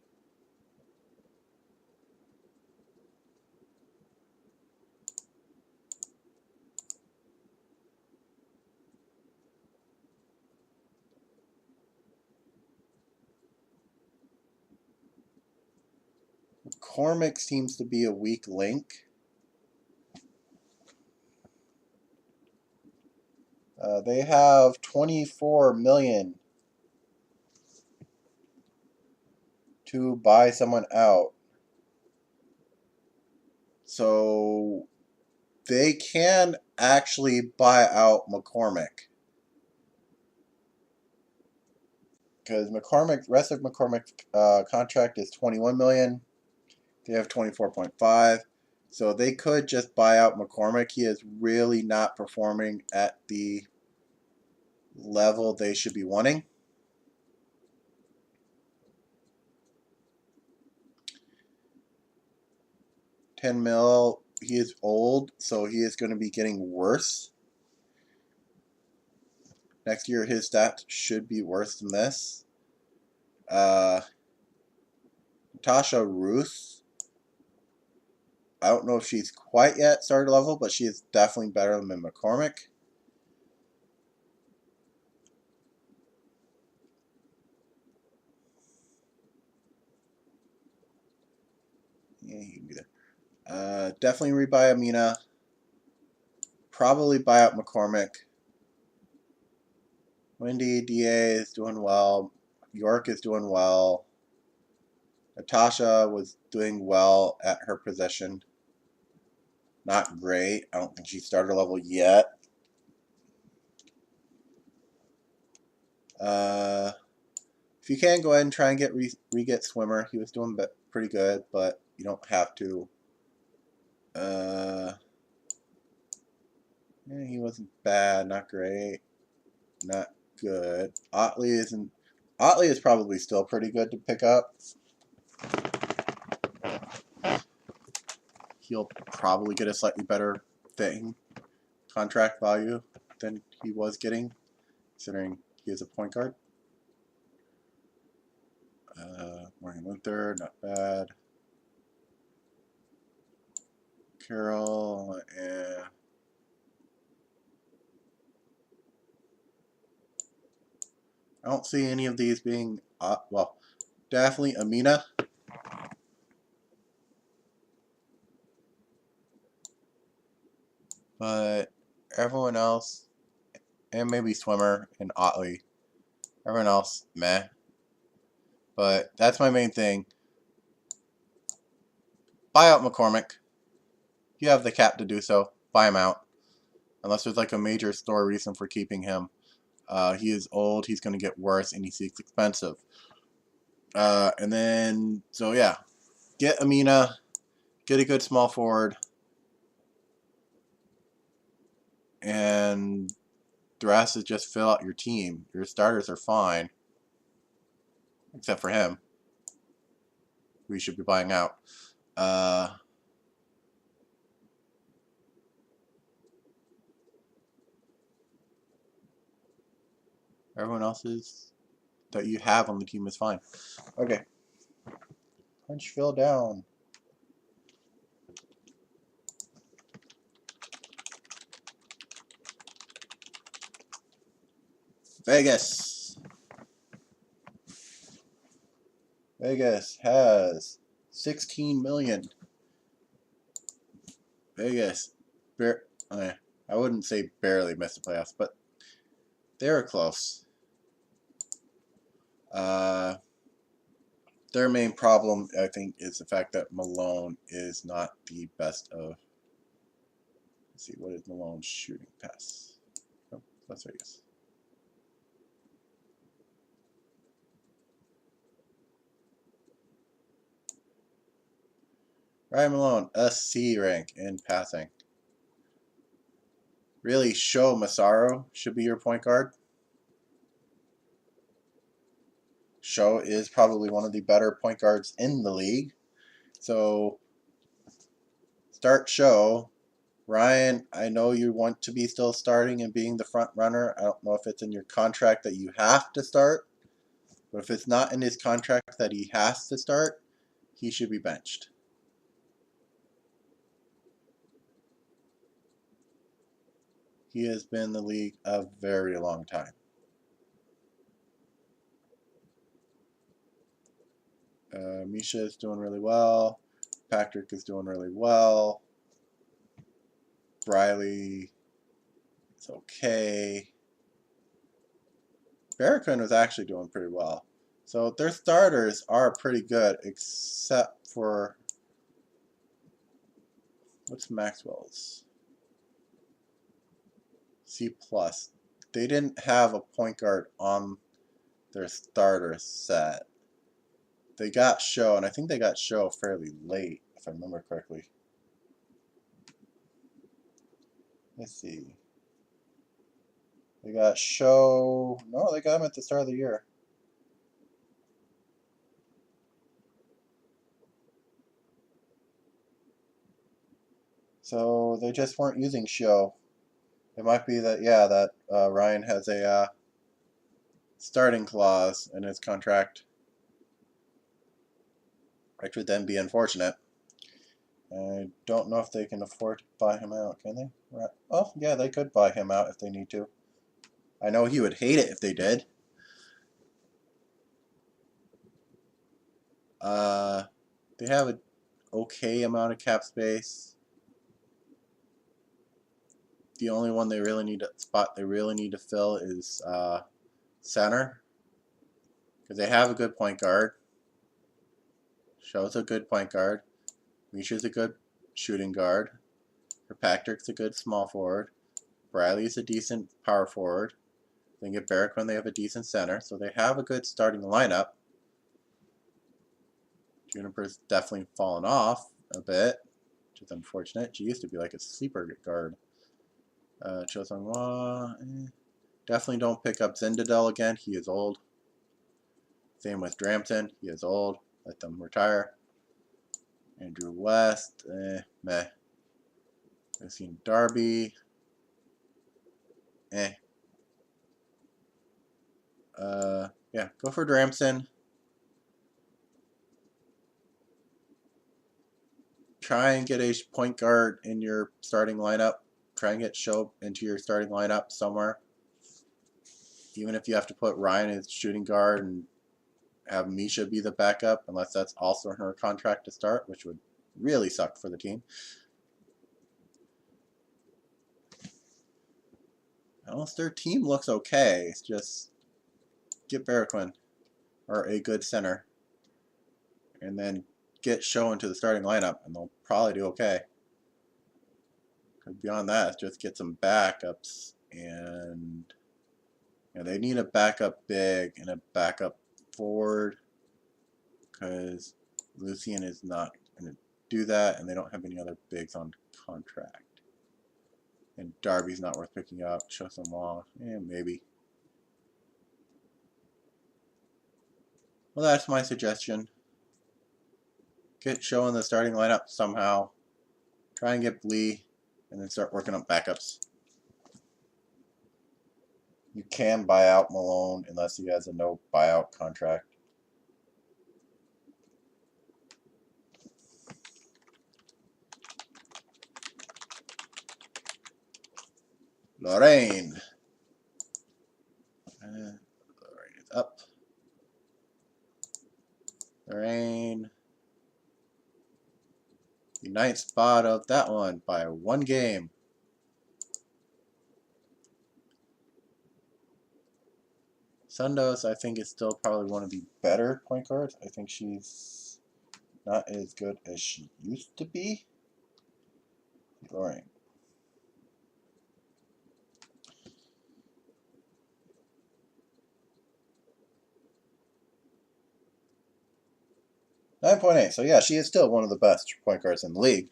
McCormick seems to be a weak link. They have 24 million. to buy someone out. So they can actually buy out McCormick. Because rest of McCormick's contract is $21 million. They have 24.5. So they could just buy out McCormick. He is really not performing at the level they should be wanting. $10 million. He is old, so he is going to be getting worse. Next year, his stats should be worse than this. Natasha Ruth. I don't know if she's quite yet starter level, but she is definitely better than McCormick. Yeah, he can be there. Definitely rebuy Amina. Probably buy out McCormick. Wendy DA is doing well. York is doing well. Natasha was doing well at her position. Not great. I don't think she's starter level yet. If you can, go ahead and try and get re-get Swimmer. He was doing pretty good, but you don't have to. Yeah, he wasn't bad. Not great. Not good. Otley isn't. Otley is probably still pretty good to pick up. He'll probably get a slightly better contract value than he was getting, considering he is a point guard. Morgan Luther, not bad. Carroll, I don't see any of these being, well, definitely Amina. But everyone else, and maybe Swimmer and Otley, everyone else, meh. But that's my main thing. Buy out McCormick. You have the cap to do so. Buy him out. Unless there's like a major store reason for keeping him. He is old, he's going to get worse, and he's expensive. And then, so yeah. Get Amina. Get a good small forward. And the rest is just fill out your team. Your starters are fine. Except for him. We should be buying out. Everyone else's that you have on the team is fine. Okay. Punch Phil down. Vegas. Vegas has 16 million. Vegas, I wouldn't say barely missed the playoffs, but they were close. Their main problem, I think, is the fact that Malone is not the best of. Let's see, what is Malone's shooting pass? Oh, Las Vegas. Ryan Malone, a C rank in passing. Really, Sho Masaru should be your point guard. Sho is probably one of the better point guards in the league. So, start Sho. Ryan, I know you want to be still starting and being the front runner. I don't know if it's in your contract that you have to start. But if it's not in his contract that he has to start, he should be benched. He has been in the league a very long time. Misha is doing really well. Patrick is doing really well. Briley is okay. Barricon was actually doing pretty well. So their starters are pretty good, except for what's Maxwell's? C plus. They didn't have a point guard on their starter set. They got Show, and I think they got Show fairly late, if I remember correctly. Let's see. They got Show. No, they got him at the start of the year. So they just weren't using Show. It might be that, yeah, that Ryan has a starting clause in his contract, which would then be unfortunate. I don't know if they can afford to buy him out, can they? Right. Oh, yeah, they could buy him out if they need to. I know he would hate it if they did. They have an okay amount of cap space. The only one they really need to fill is center, because they have a good point guard. Show's a good point guard. Misha's a good shooting guard. Kirkpatrick's a good small forward. Briley's a decent power forward. They get Barrick when they have a decent center, so they have a good starting lineup. Juniper's definitely fallen off a bit, which is unfortunate. She used to be like a sleeper guard. Cho Sung-hwa, definitely don't pick up Zindadel again. He is old. Same with Drampton. He is old. Let them retire. Andrew West, meh. I've seen Darby, yeah, go for Drampton. Try and get a point guard in your starting lineup. Try and get Show into your starting lineup somewhere. Even if you have to put Ryan as shooting guard and have Misha be the backup, unless that's also in her contract to start, which would really suck for the team. Else their team looks okay. It's just get Barraquin or a good center, and then get Show into the starting lineup, and they'll probably do okay. Beyond that, just get some backups, and they need a backup big and a backup forward, because Lucian is not going to do that, and they don't have any other bigs on contract. And Darby's not worth picking up. Show some law, maybe. Well, that's my suggestion. Get Show in the starting lineup somehow. Try and get Lee, and then start working up backups. You can buy out Malone unless he has a no buyout contract. Lorraine. Lorraine is up. Lorraine. The ninth spot of that one by one game. Sundos, I think, is still probably one of the better point guards. I think she's not as good as she used to be. Lorraine. .8. So yeah, she is still one of the best point guards in the league.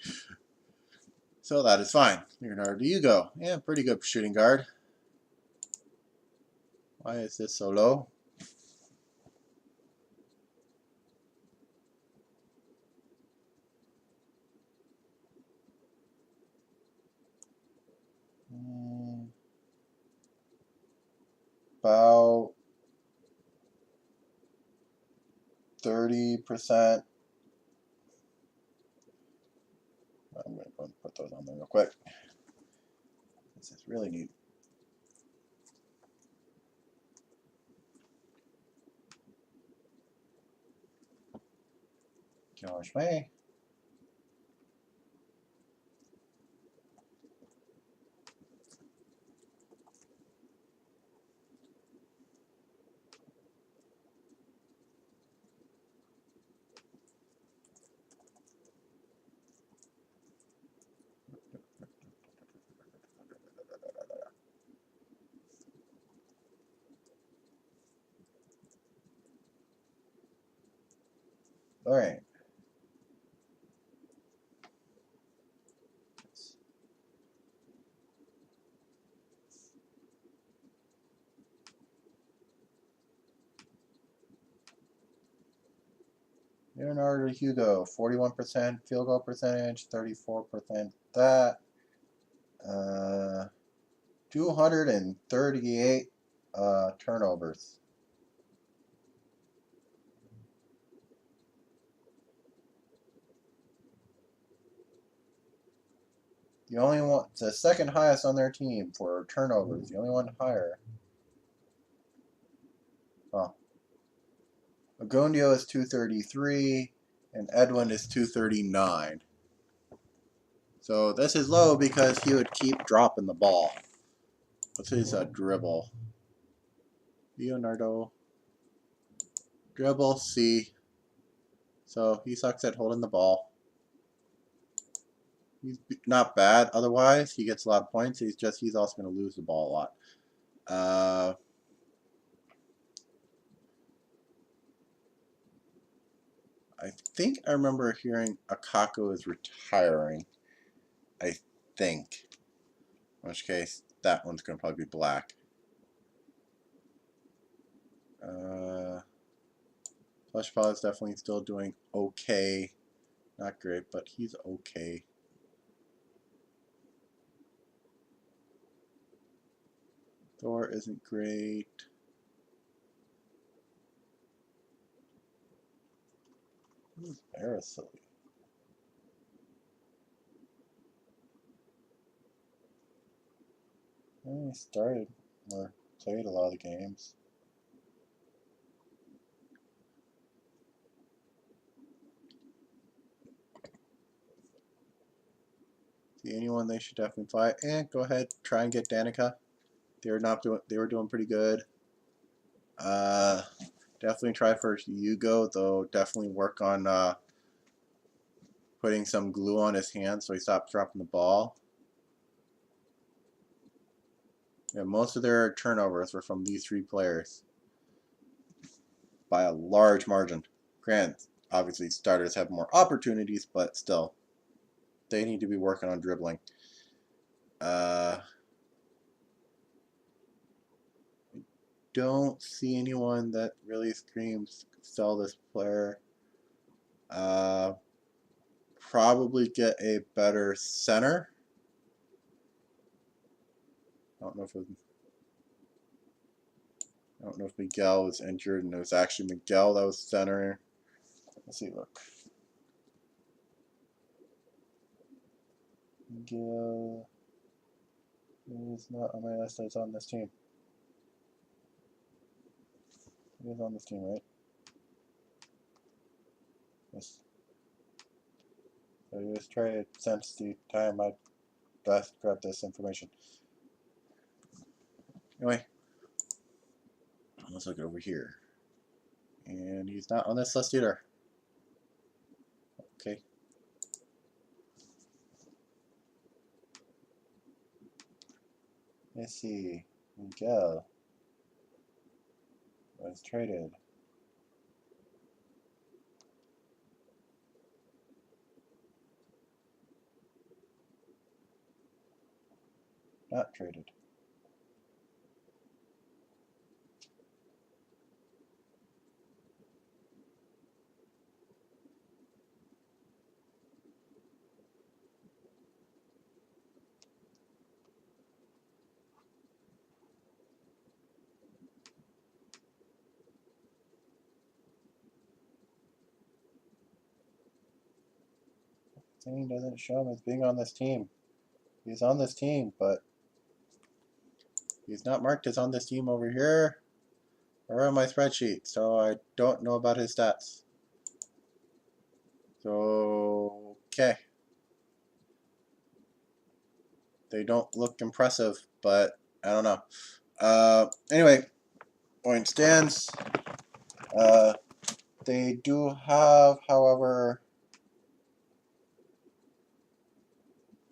So that is fine. Leonardo Hugo. Yeah, pretty good shooting guard. Why is this so low? About 30%. I'm going to go and put those on there real quick. This is really neat. Josh May. All right. Leonardo Hugo, 41% field goal percentage, 34% that. 238 turnovers. The only one, it's the second highest on their team for turnovers. The only one higher. Oh. Agondio is 233, and Edwin is 239. So this is low because he would keep dropping the ball. What's his dribble? Leonardo. Dribble C. So he sucks at holding the ball. He's not bad otherwise. He gets a lot of points. He's also going to lose the ball a lot. I think I remember hearing Akako is retiring. I think. In which case, that one's going to probably be black. Fleshpaw is definitely still doing okay. Not great, but he's okay. Thor isn't great. Who's Barisili? He started or played a lot of the games. See anyone they should definitely fight. And go ahead, try and get Danica. They were doing pretty good. Definitely try for Hugo, though definitely work on putting some glue on his hand so he stops dropping the ball. Yeah, most of their turnovers were from these three players by a large margin. Granted, obviously starters have more opportunities, but still, they need to be working on dribbling. Don't see anyone that really screams sell this player. Probably get a better center. I don't know if Miguel was injured and it was actually Miguel that was center. Let's see, look. Miguel is not on my list. That's on this team. He is on this team, right? Yes. So he was traded since the time I last grabbed this information. Anyway, let's look over here. And he's not on this list either. Okay. Let's see. Miguel was traded. Not traded. Thing doesn't show him as being on this team. He's on this team, but he's not marked as on this team over here or on my spreadsheet, so I don't know about his stats. So, okay. They don't look impressive, but I don't know. Anyway, point stands. They do have, however,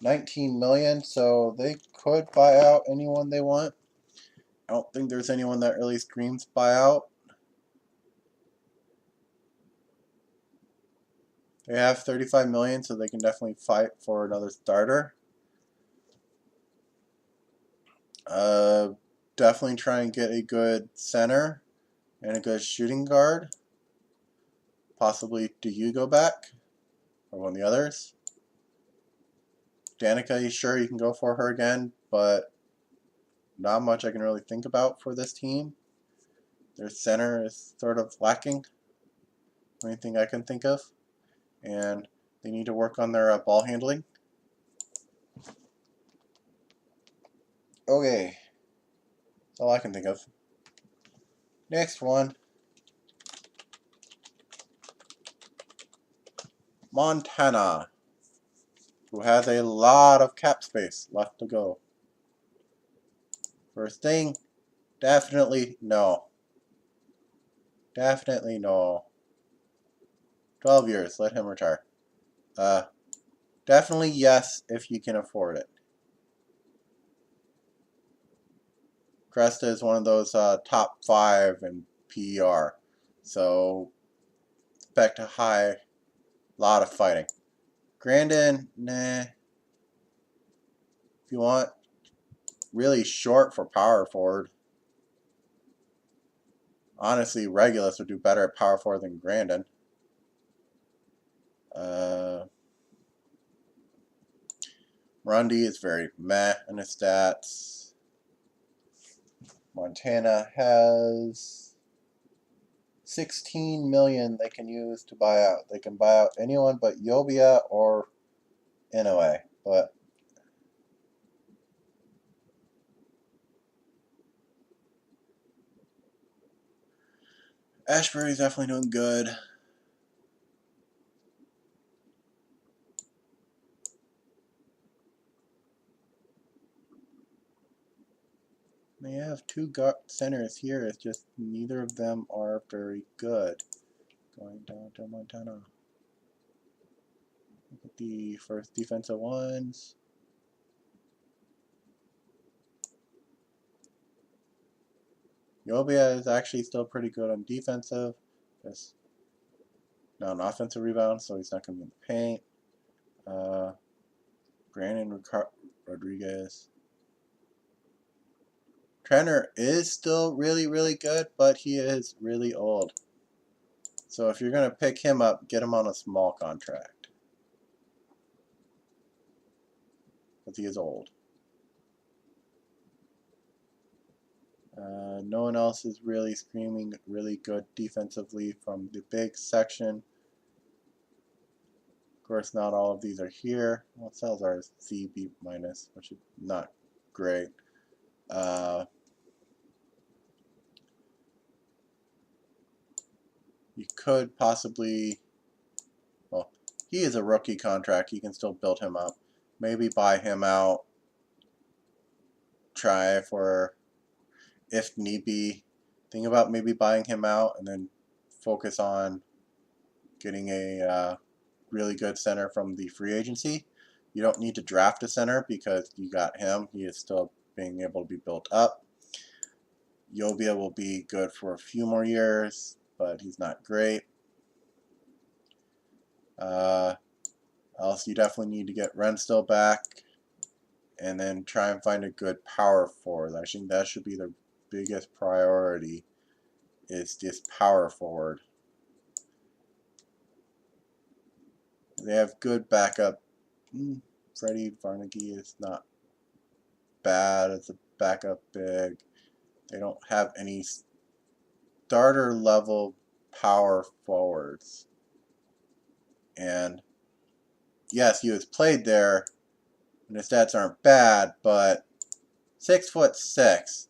19 million, so they could buy out anyone they want. I don't think there's anyone that really screams buyout. They have 35 million, so they can definitely fight for another starter. Definitely try and get a good center and a good shooting guard. Possibly do you go back? Or one of the others? Danica, sure, you can go for her again, but not much I can really think about for this team. Their center is sort of lacking. Only thing I can think of. And they need to work on their ball handling. Okay. That's all I can think of. Next one. Montana, who has a lot of cap space left to go. First thing, definitely no. Definitely no. 12 years, let him retire. Definitely yes if you can afford it. Cresta is one of those top 5 in PER. So, expect a high lot of fighting. Grandin, nah. If you want really short for power forward, honestly, Regulus would do better at power forward than Grandin. Rundy is very meh in his stats. Montana has 16 million they can use to buy out. They can buy out anyone but Yobia or Inoue, but Ashbury's definitely doing good. They have 2 centers here, it's just neither of them are very good. Going down to Montana. Look at the first defensive ones. Yobia is actually still pretty good on defensive. Just not an offensive rebound, so he's not going to be in the paint. Brandon Rodriguez. Trenner is still really, really good, but he is really old. So if you're going to pick him up, get him on a small contract. Because he is old. No one else is really screaming really good defensively from the big section. Of course, not all of these are here. Well, Salazar is C, B minus, which is not great. You could possibly, well, he is a rookie contract. You can still build him up. Maybe buy him out. Try for, if need be, think about maybe buying him out and then focus on getting a really good center from the free agency. You don't need to draft a center because you got him. He is still being able to be built up. Yobia will be good for a few more years, but he's not great. Else you definitely need to get Renstill back and then try and find a good power forward. I think that should be the biggest priority, is this power forward. They have good backup. Freddie Varnaghi is not bad as a backup big. They don't have any starter level power forwards. And yes, he was played there, and his stats aren't bad, but 6'6"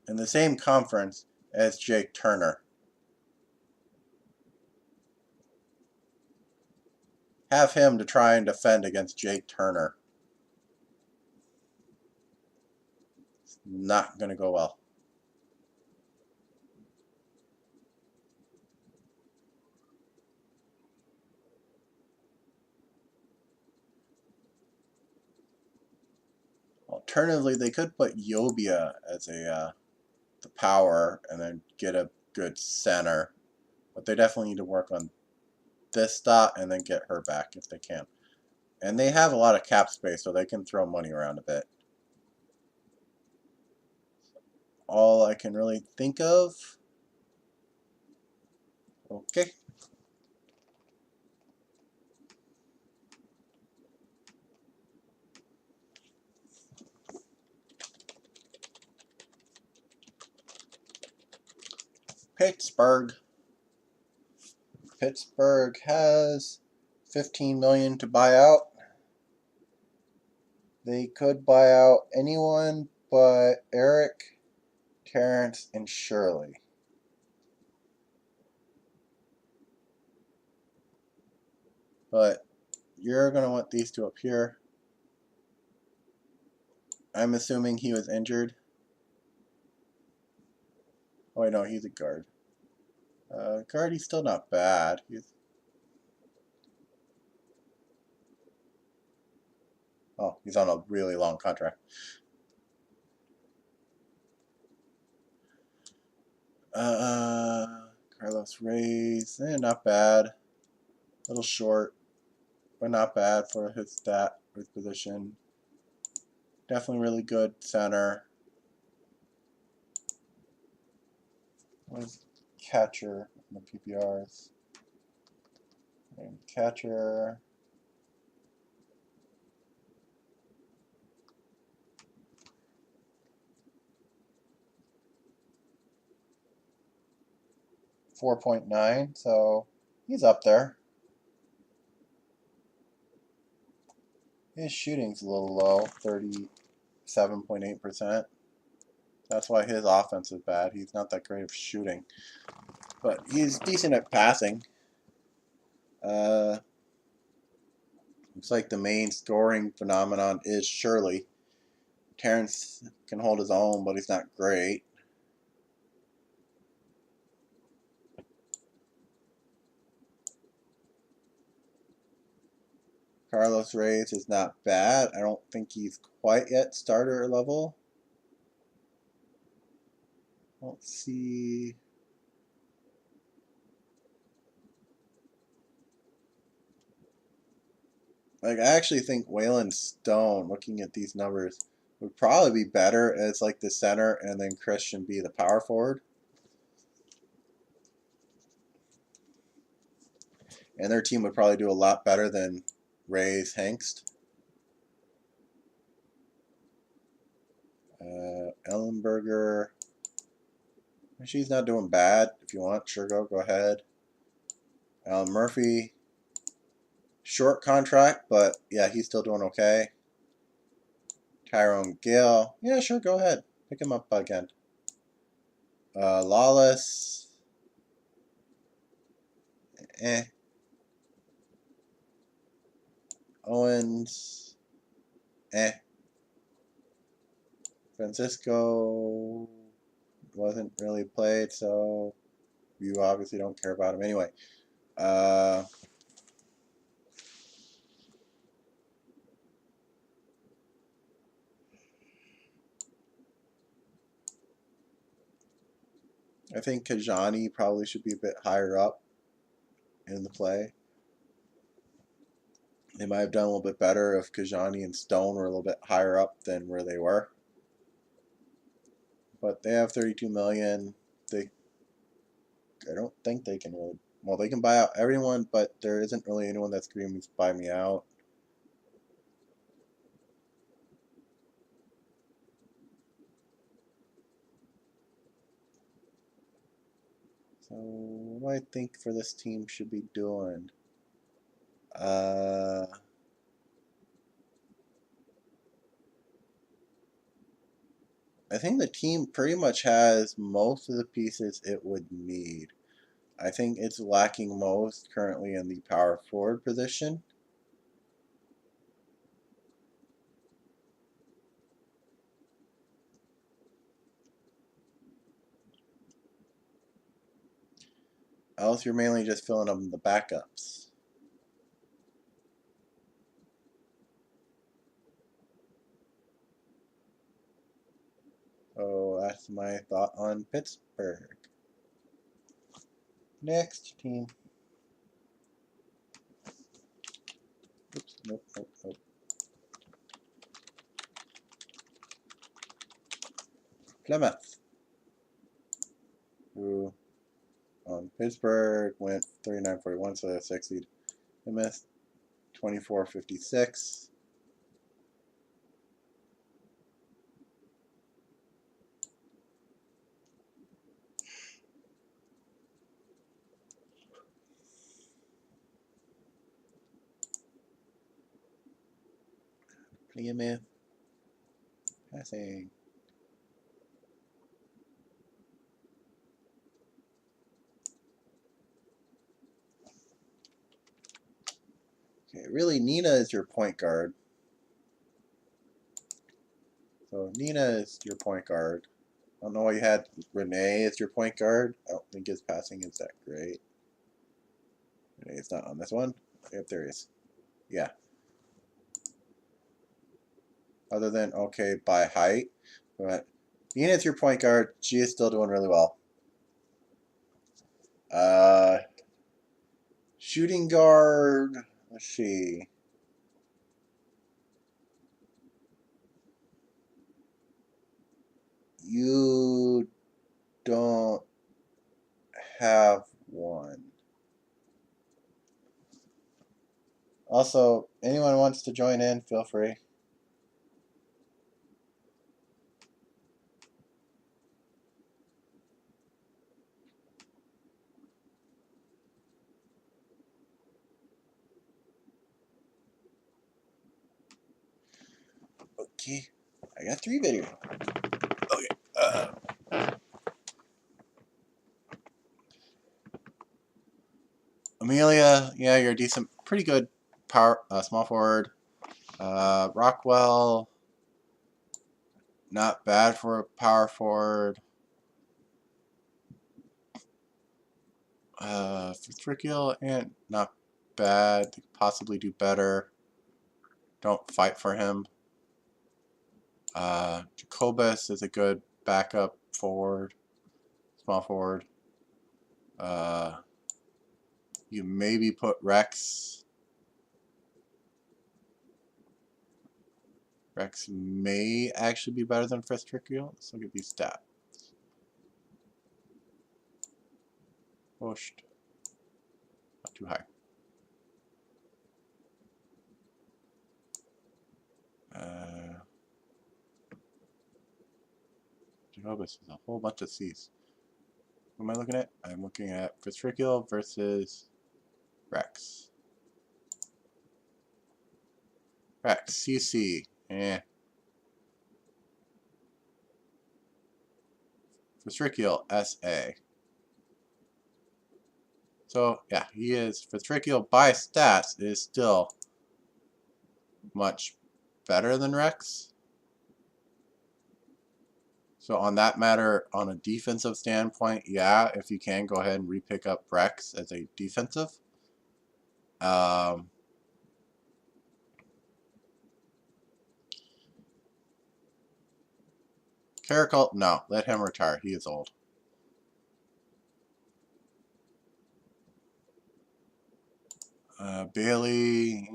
in the same conference as Jake Turner. Have him to try and defend against Jake Turner. It's not going to go well. Alternatively, they could put Yobia as the power and then get a good center. But they definitely need to work on this dot and then get her back if they can. And they have a lot of cap space, so they can throw money around a bit. All I can really think of. Okay. Pittsburgh. Pittsburgh has $15 million to buy out. They could buy out anyone but Eric, Terrence, and Shirley. But you're going to want these two up here. I'm assuming he was injured. Oh, wait, no, he's a guard. Guard, he's still not bad. He's on a really long contract. Carlos Reyes, not bad. A little short, but not bad for his position. Definitely really good center. Where's catcher in the PPRs? And catcher. .9, so he's up there. His shooting's a little low, 37.8%. That's why his offense is bad. He's not that great of shooting, but he's decent at passing. Looks like the main scoring phenomenon is Shirley. Terrence can hold his own, but he's not great. Carlos Reyes is not bad. I don't think he's quite yet starter level. Let's see. Like, I actually think Waylon Stone, looking at these numbers, would probably be better as like the center and then Christian be the power forward. And their team would probably do a lot better than Ray's Hengst. Ellenberger. She's not doing bad. If you want, sure, go ahead. Alan Murphy. Short contract, but yeah, he's still doing okay. Tyrone Gill. Yeah, sure, go ahead. Pick him up again. Lawless. Owens. Francisco wasn't really played, so you obviously don't care about him anyway. I think Kajani probably should be a bit higher up in the play. They might have done a little bit better if Kajani and Stone were a little bit higher up than where they were. But they have 32 million. I don't think they can really. Well, they can buy out everyone, but there isn't really anyone that's going to buy me out. So what do I think for this team should be doing? I think the team pretty much has most of the pieces it would need. I think it's lacking most currently in the power forward position. Else you're mainly just filling up the backups. So that's my thought on Pittsburgh. Next team. Nope, nope, nope. Plymouth, who on Pittsburgh went 39-41, so that's exceed Plymouth 24-56. Plymouth passing. Okay, really, Nina is your point guard. So Nina is your point guard. I don't know why you had Renee as your point guard. I don't think his passing is that great. Renee's not on this one. Yep, there he is. Yeah. Other than, okay, by height. But Nina's your point guard. She is still doing really well. Shooting guard. Let's see. You don't have one. Also, anyone wants to join in, feel free. Okay, I got 3 video. Okay. Amelia, yeah, you're a decent, pretty good power, small forward. Rockwell, not bad for a power forward. Fitzgerald, and not bad. They could possibly do better. Don't fight for him. Jacobus is a good backup forward, small forward. You maybe put Rex. Rex may actually be better than Fitzgerald. Let's look at these stats. Pushed. Not too high. Jacobus is a whole bunch of C's. What am I looking at? I'm looking at Fitzgerald versus Rex. Rex, CC. Fitzgerald, SA. So, yeah, he is, Fitzgerald by stats is still much better than Rex. So on that matter, on a defensive standpoint, yeah, if you can, go ahead and re-pick up Rex as a defensive. Carrical, no, let him retire. He is old. Bailey,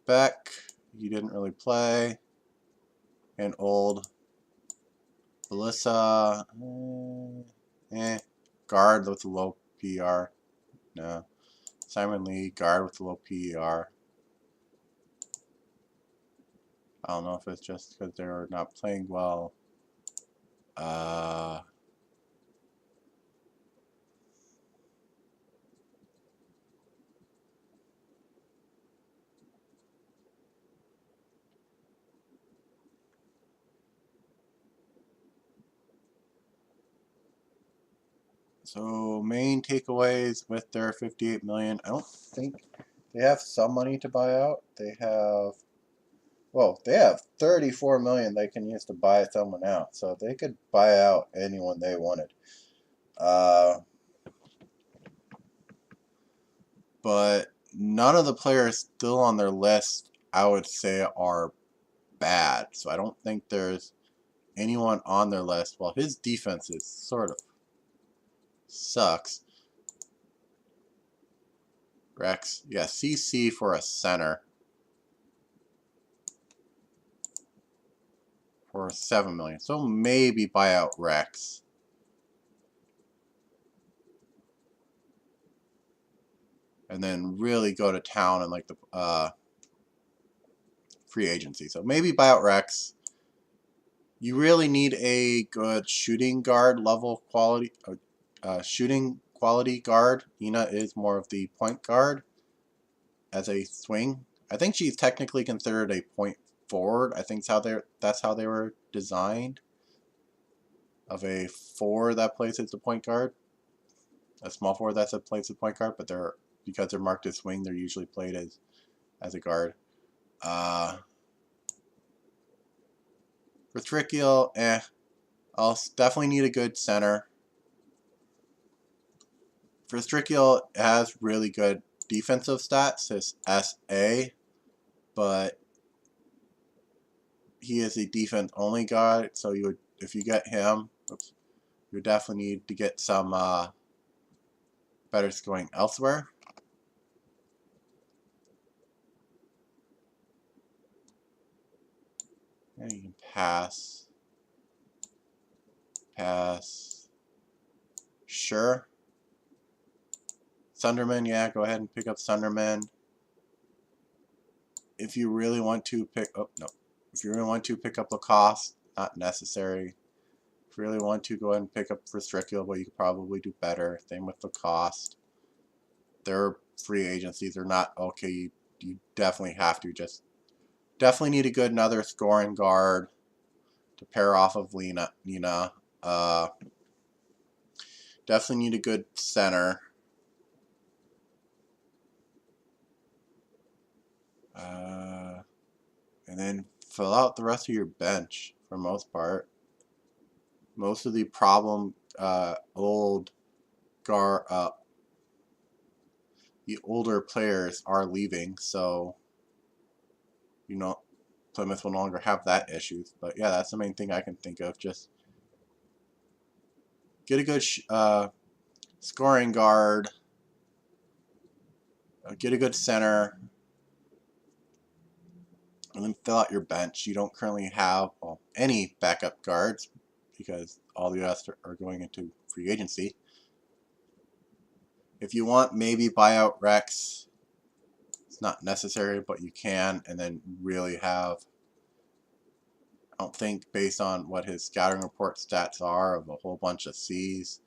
Beck, he didn't really play. And old. Melissa, guard with a low PER. No. Simon Lee, guard with a low PER. I don't know if it's just because they're not playing well. So main takeaways with their 58 million. I don't think they have some money to buy out. They have, well, they have 34 million they can use to buy someone out. So they could buy out anyone they wanted. But none of the players still on their list, I would say, are bad. So I don't think there's anyone on their list. Well, his defense is sort of sucks. Rex. Yeah, CC for a center. For 7 million. So maybe buy out Rex. And then really go to town and like the free agency. So maybe buy out Rex. You really need a good shooting guard level quality, shooting quality guard. Ina is more of the point guard as a swing. I think she's technically considered a point forward. I think that's how they were designed. Of a forward that plays as the point guard, a small forward that plays as a point guard, but because they're marked as swing, they're usually played as a guard. For Trikiel, I'll definitely need a good center. For Trikiel, it has really good defensive stats, his SA, but he is a defense only guy, so if you get him, you definitely need to get some better scoring elsewhere. And you can pass. Sure. Sunderman, yeah, go ahead and pick up Sunderman. If you really want to if you really want to pick up Lacoste, not necessary. If you really want to, go ahead and pick up Restrictable, but you could probably do better. Same with Lacoste. They're free agencies. They're not okay. You definitely have to definitely need a good another scoring guard to pair off of Nina. Definitely need a good center. And then fill out the rest of your bench for the most part. Most of the problem the older players are leaving, so Plymouth will no longer have that issue. But yeah, that's the main thing I can think of. Just get a good scoring guard, get a good center, and then fill out your bench. You don't currently have any backup guards because all the rest are going into free agency. If you want, maybe buy out Rex. It's not necessary, but you can, and then really have, I don't think, based on what his scouting report stats are of a whole bunch of C's.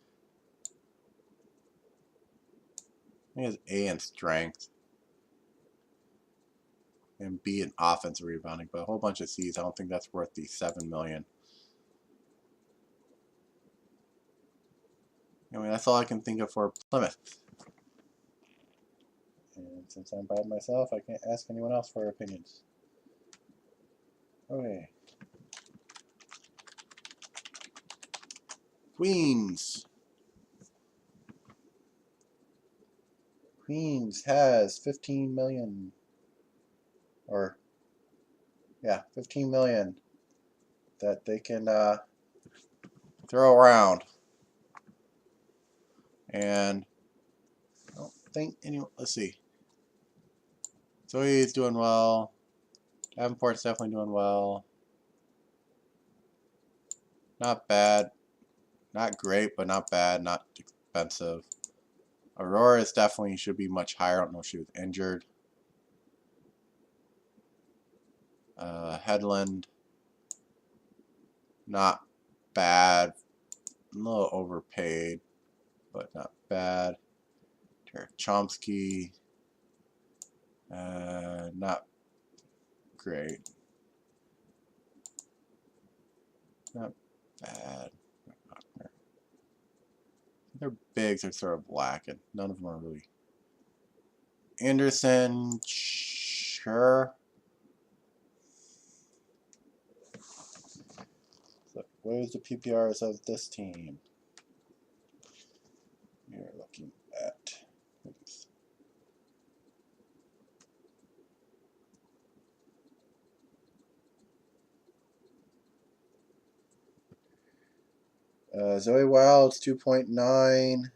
I think he has A in strength and B in offensive rebounding, but a whole bunch of C's. I don't think that's worth the $7 million. Anyway, that's all I can think of for Plymouth. And since I'm by myself, I can't ask anyone else for opinions. Okay. Queens. Queens has 15 million. Or, yeah, 15 million that they can throw around. And I don't think anyone, let's see. Zoe's doing well. Davenport's definitely doing well. Not bad. Not great, but not bad. Not expensive. Aurora definitely should be much higher. I don't know if she was injured. Headland. Not bad. A little overpaid, but not bad. Chomsky. Not great. Not bad. Their bigs are sort of black, and none of them are really. Anderson, sure. So where's the PPRs of this team? We're looking at. Oops. Zoe Wilds 2.9.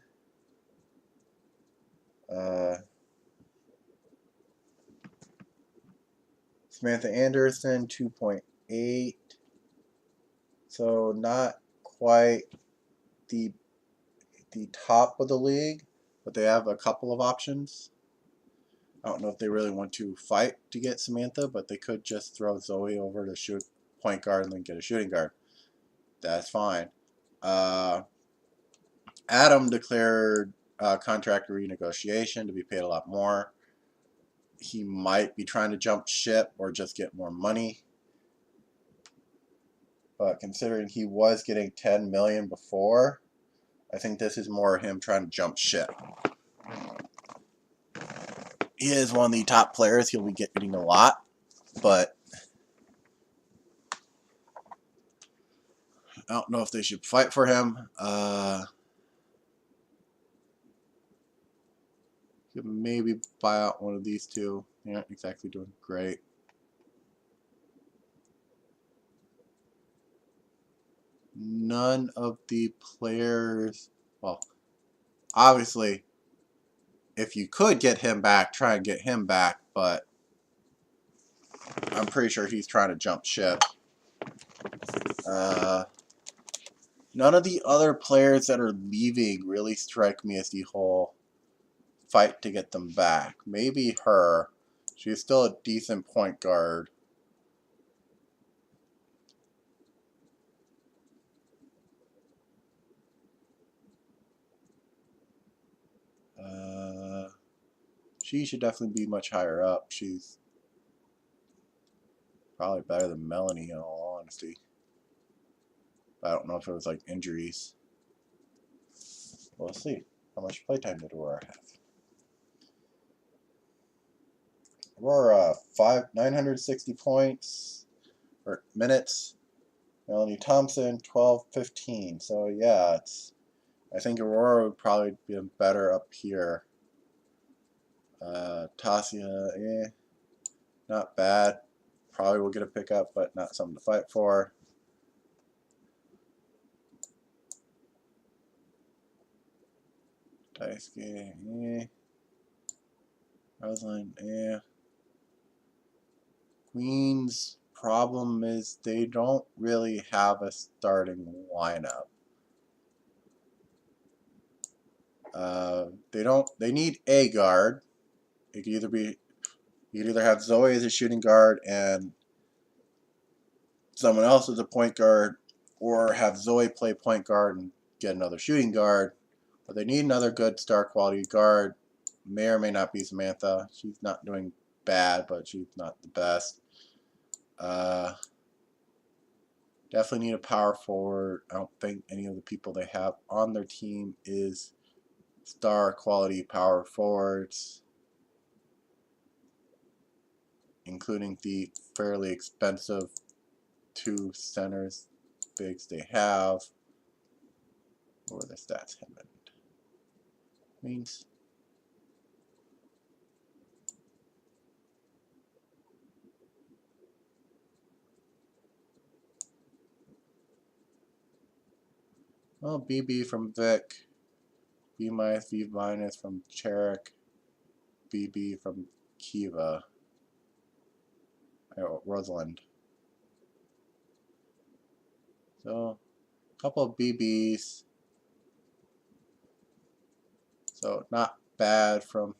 Samantha Anderson, 2.8. So not quite the top of the league, but they have a couple of options. I don't know if they really want to fight to get Samantha, but they could just throw Zoe over to shoot point guard and then get a shooting guard. That's fine. Adam declared contract renegotiation to be paid a lot more. He might be trying to jump ship or just get more money. But considering he was getting $10 million before, I think this is more him trying to jump ship. He is one of the top players. He'll be getting a lot, but I don't know if they should fight for him. Could maybe buy out one of these two. They aren't exactly doing great. None of the players, well, obviously, if you could get him back, try and get him back, but I'm pretty sure he's trying to jump ship. None of the other players that are leaving really strike me as the whole fight to get them back. Maybe her. She's still a decent point guard. She should definitely be much higher up. She's probably better than Melanie in all honesty. I don't know if it was like injuries. We'll see. How much playtime did Aurora have? Aurora, 960 points, or minutes. Melanie Thompson, 12-15. So yeah, I think Aurora would probably be better up here. Tasia, not bad. Probably will get a pickup, but not something to fight for. Daisuke, Rosalind, Queen's problem is they don't really have a starting lineup. They need a guard. It could either be, you could either have Zoe as a shooting guard and someone else as a point guard, or have Zoe play point guard and get another shooting guard. But they need another good star quality guard. May or may not be Samantha. She's not doing bad, but she's not the best. Definitely need a power forward. I don't think any of the people they have on their team is star quality power forwards, including the fairly expensive two centers bigs they have. What were the stats? Hammond. Means well, BB from Vic, B minus, V minus from Cherrick, BB from Kiva, Rosalind. So, a couple of BBs. So, not bad from.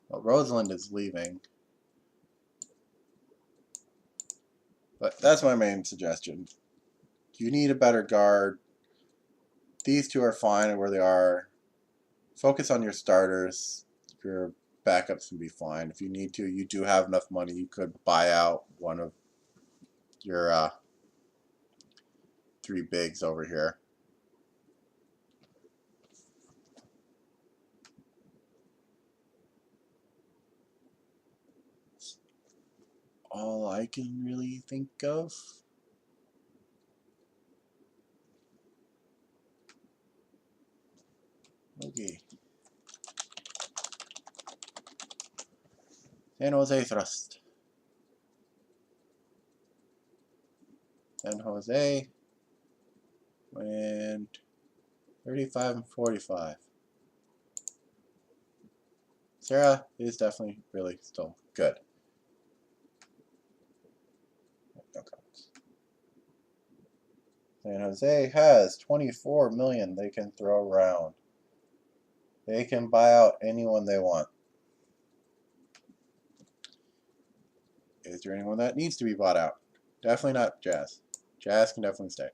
Well, Rosalind is leaving. But that's my main suggestion. You need a better guard. These two are fine where they are. Focus on your starters. Your backups can be fine. If you need to, you do have enough money. You could buy out one of your three bigs over here. All I can really think of. Okay. San Jose Thrust. San Jose went 35-45. Sarah is definitely really still good. No comments. San Jose has 24 million they can throw around. They can buy out anyone they want. Is there anyone that needs to be bought out? Definitely not Jazz. Jazz can definitely stay.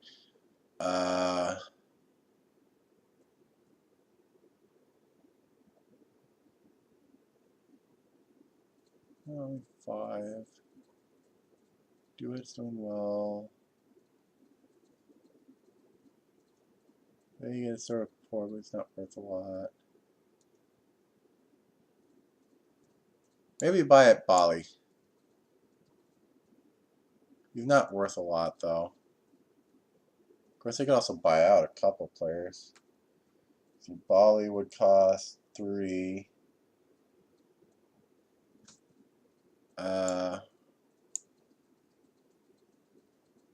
5. It's doing well. Vegas is sort of poor, but it's not worth a lot. Maybe buy at Bali. He's not worth a lot, though. Of course, they could also buy out a couple players. So Bali would cost 3.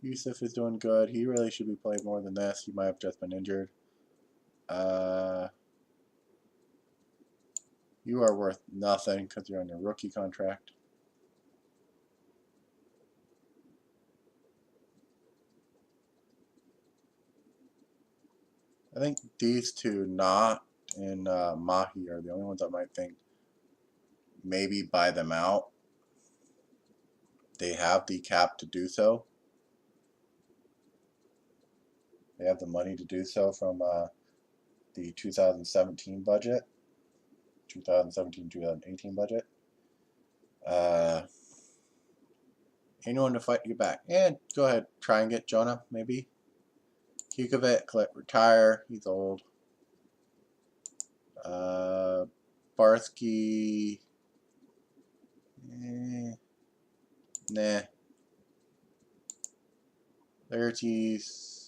Yusuf is doing good. He really should be playing more than this. He might have just been injured. You are worth nothing because you're on your rookie contract. I think these two, Not and Mahi, are the only ones I might think maybe buy them out. They have the cap to do so. They have the money to do so from the 2017 budget, 2017-2018 budget. Anyone to fight you back? And go ahead, try and get Jonah, maybe. Kukovic, retire. He's old. Barsky. Nah. Laertes.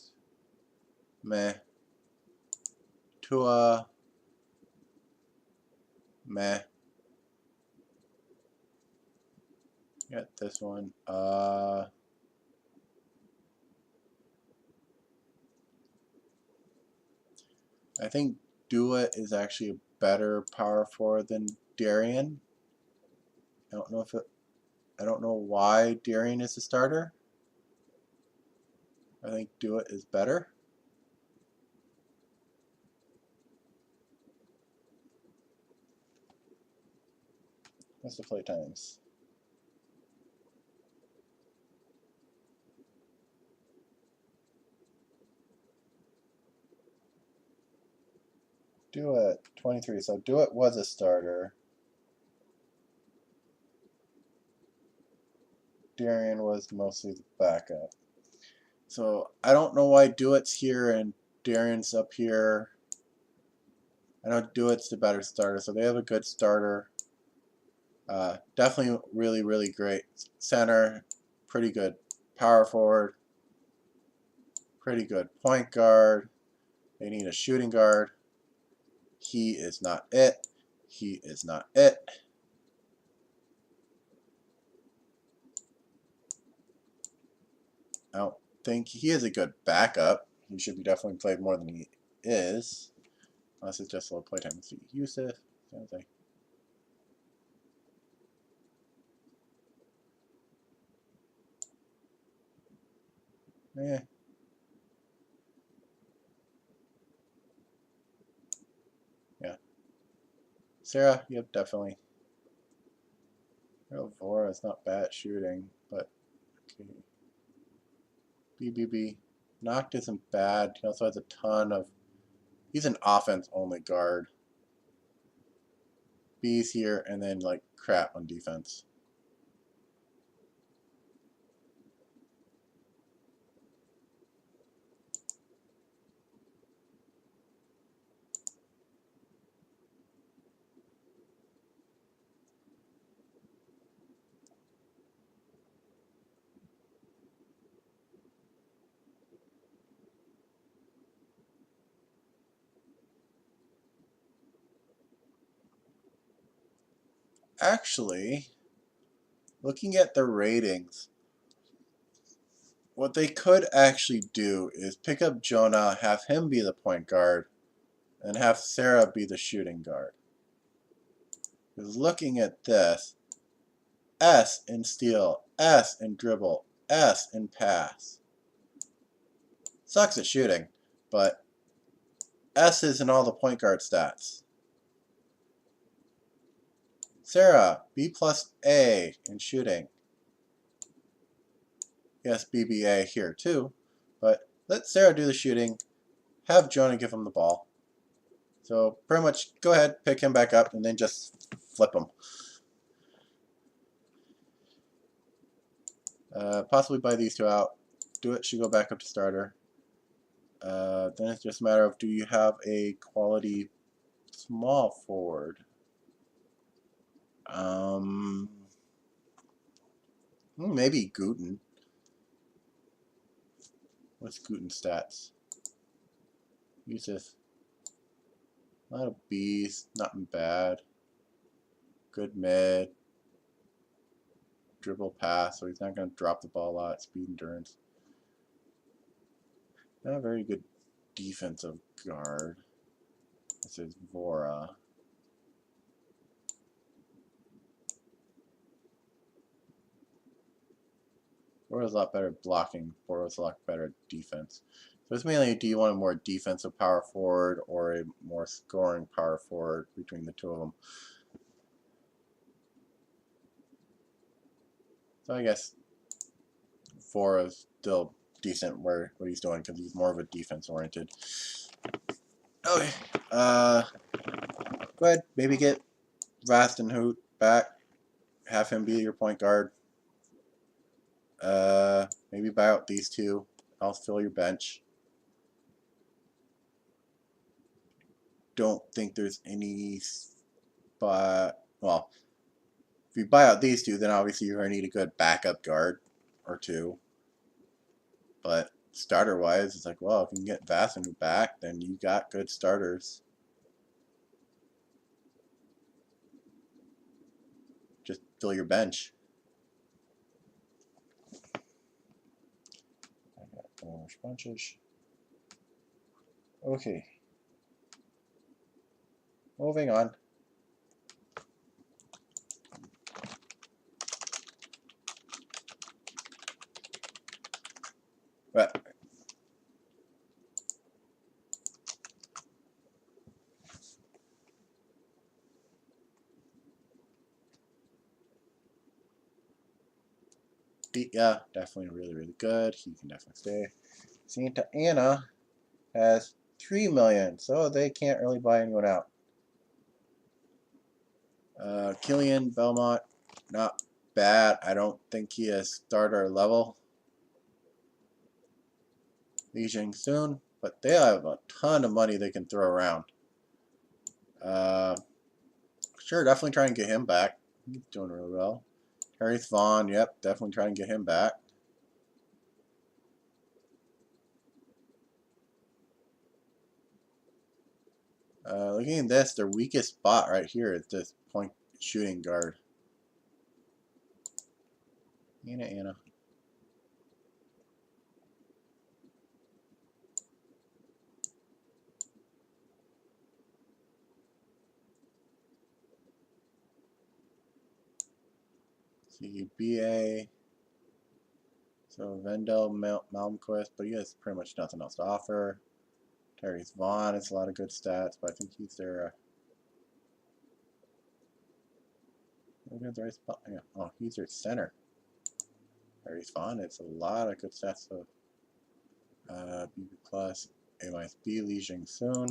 Meh. Tua. Meh. Got this one. I think Dewitt is actually a better power forward than Darian. I don't know why Darian is the starter. I think Dewitt is better. What's the play times? Dewitt, 23. So Dewitt was a starter. Darian was mostly the backup. So I don't know why Dewitt's here and Darian's up here. I know Dewitt's the better starter, so they have a good starter. Definitely really, really great center. Pretty good power forward. Pretty good point guard. They need a shooting guard. He is not it. He is not it. I don't think he is a good backup. He should be definitely played more than he is. Unless it's just a little playtime. Let's see. Yusuf. Sounds like. Eh. Yeah. Sarah, yep, definitely. Vora is not bad at shooting, but okay. BBB. Noct isn't bad. He also has a ton of. He's an offense-only guard. B's here, and then like crap on defense. Actually, looking at the ratings, what they could actually do is pick up Jonah, have him be the point guard, and have Sarah be the shooting guard. Because looking at this, S in steal, S in dribble, S in pass. Sucks at shooting, but S is in all the point guard stats. Sarah, B plus A in shooting. Yes, BBA here too, but let Sarah do the shooting. Have Jonah give him the ball. So pretty much go ahead, pick him back up, and then just flip him. Possibly buy these two out. Do it, should go back up to starter. Then it's just a matter of, do you have a quality small forward? Maybe Guten. What's Guten's stats? Yusuf. A lot of B's, not bad. Good mid. Dribble pass, so he's not going to drop the ball a lot. Speed, endurance. Not a very good defensive guard. This is Vora. Vora's a lot better at blocking. Vora's a lot better at defense. So it's mainly, do you want a more defensive power forward or a more scoring power forward between the two of them? So I guess Vora's still decent where what he's doing because he's more of a defense oriented. Okay, go ahead, maybe get Vastenhout back, have him be your point guard. Maybe buy out these two. I'll fill your bench. Don't think there's any spot. Well, if you buy out these two, then obviously you're going to need a good backup guard or two. But starter-wise, it's like, well, if you can get Vassanu back, then you got good starters. Just fill your bench. I got orange bunches. Okay. Moving on. But yeah, definitely really good. He can definitely stay. Santa Ana has 3 million, so they can't really buy anyone out. Killian Belmont, not bad. I don't think he is starter level. Li Jing soon, but they have a ton of money they can throw around. Sure, definitely try and get him back. He's doing really well. Harry Vaughn, yep, definitely try and get him back. Looking at this, their weakest spot right here is this point shooting guard. Anna. CBA. So Vendel, Malmquist, but he has pretty much nothing else to offer. Terry Vaughn has a lot of good stats, but I think he's their the right spot. Yeah. Oh, he's their center. Terry Vaughn, it's a lot of good stats. So BB plus, A minus B, Li Jing soon.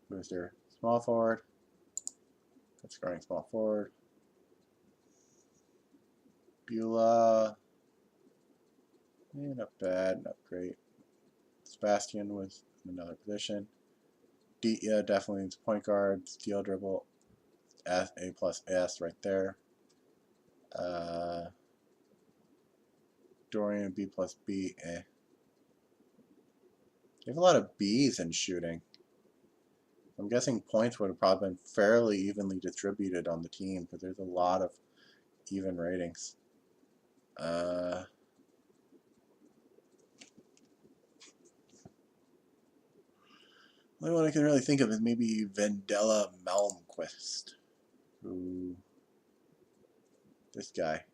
Who's their small forward? Good scoring small forward. Beulah. Not bad, not great. Sebastian was in another position. Yeah, definitely needs point guard. Steal dribble. A plus S right there. Dorian B plus B. They have a lot of B's in shooting. I'm guessing points would have probably been fairly evenly distributed on the team because there's a lot of even ratings. The only one I can really think of is maybe Vendela Malmquist. Ooh. This guy.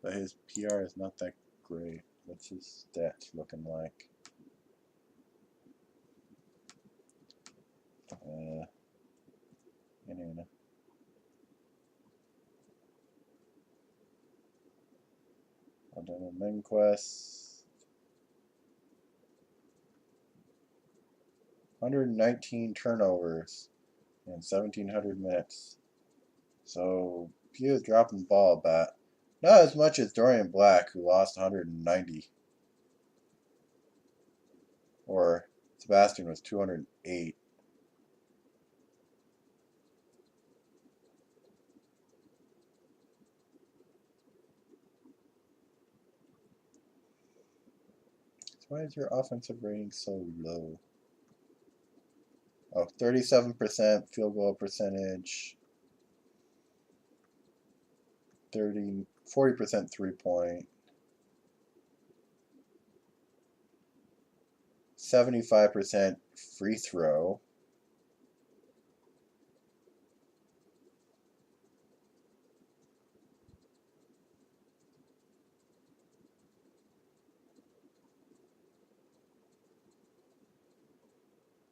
But his PR is not that great. What's his stats looking like? Banana. Aldona Menquest. 119 turnovers in 1,700 minutes. So he was dropping the ball about. Not as much as Dorian Black, who lost 190. Or Sebastian was 208. So why is your offensive rating so low? Oh, 37% field goal percentage. 40% 3-point. 75% free throw.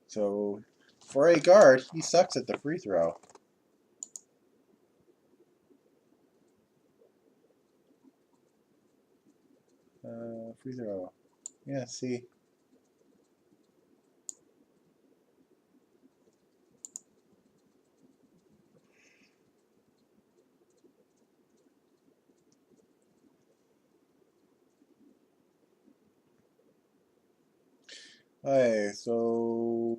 So for a guard, he sucks at the free throw. Free throw. Yeah, see. Hey, so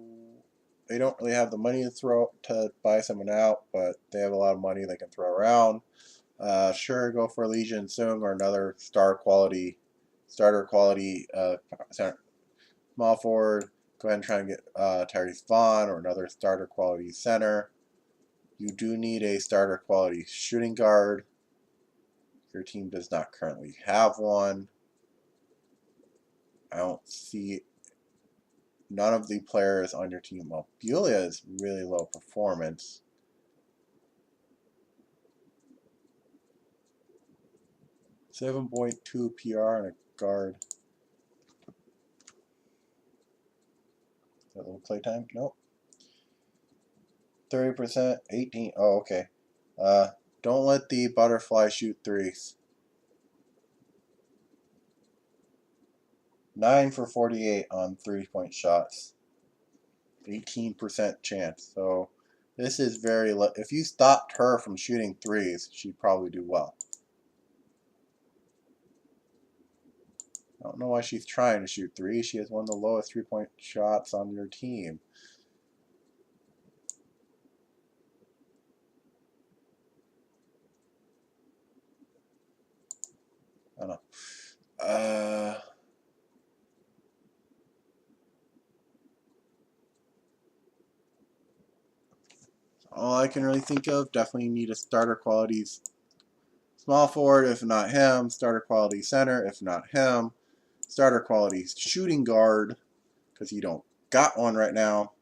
they don't really have the money to buy someone out, but they have a lot of money they can throw around. Sure, go for Legion Sung or another starter quality small forward. Go ahead and try and get Tyrese Vaughn or another starter quality center. You do need a starter quality shooting guard. Your team does not currently have one. I don't see none of the players on your team. Well, Beulah is really low performance. .2 PR and a guard. Is that a little playtime? Nope. 30%, 18. Oh, okay. Don't let the butterfly shoot threes. 9 for 48 on 3-point shots. 18% chance. So this is very low. If you stopped her from shooting threes, she'd probably do well. I don't know why she's trying to shoot threes. She has one of the lowest 3-point shots on your team. I don't know. All I can really think of, definitely need a starter qualities small forward, if not him. Starter quality center, if not him. Starter quality shooting guard, because you don't got one right now.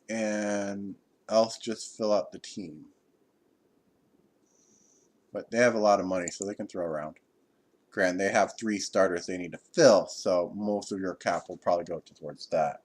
And else just fill out the team. But they have a lot of money, so they can throw around. Granted, they have 3 starters they need to fill, so most of your cap will probably go towards that.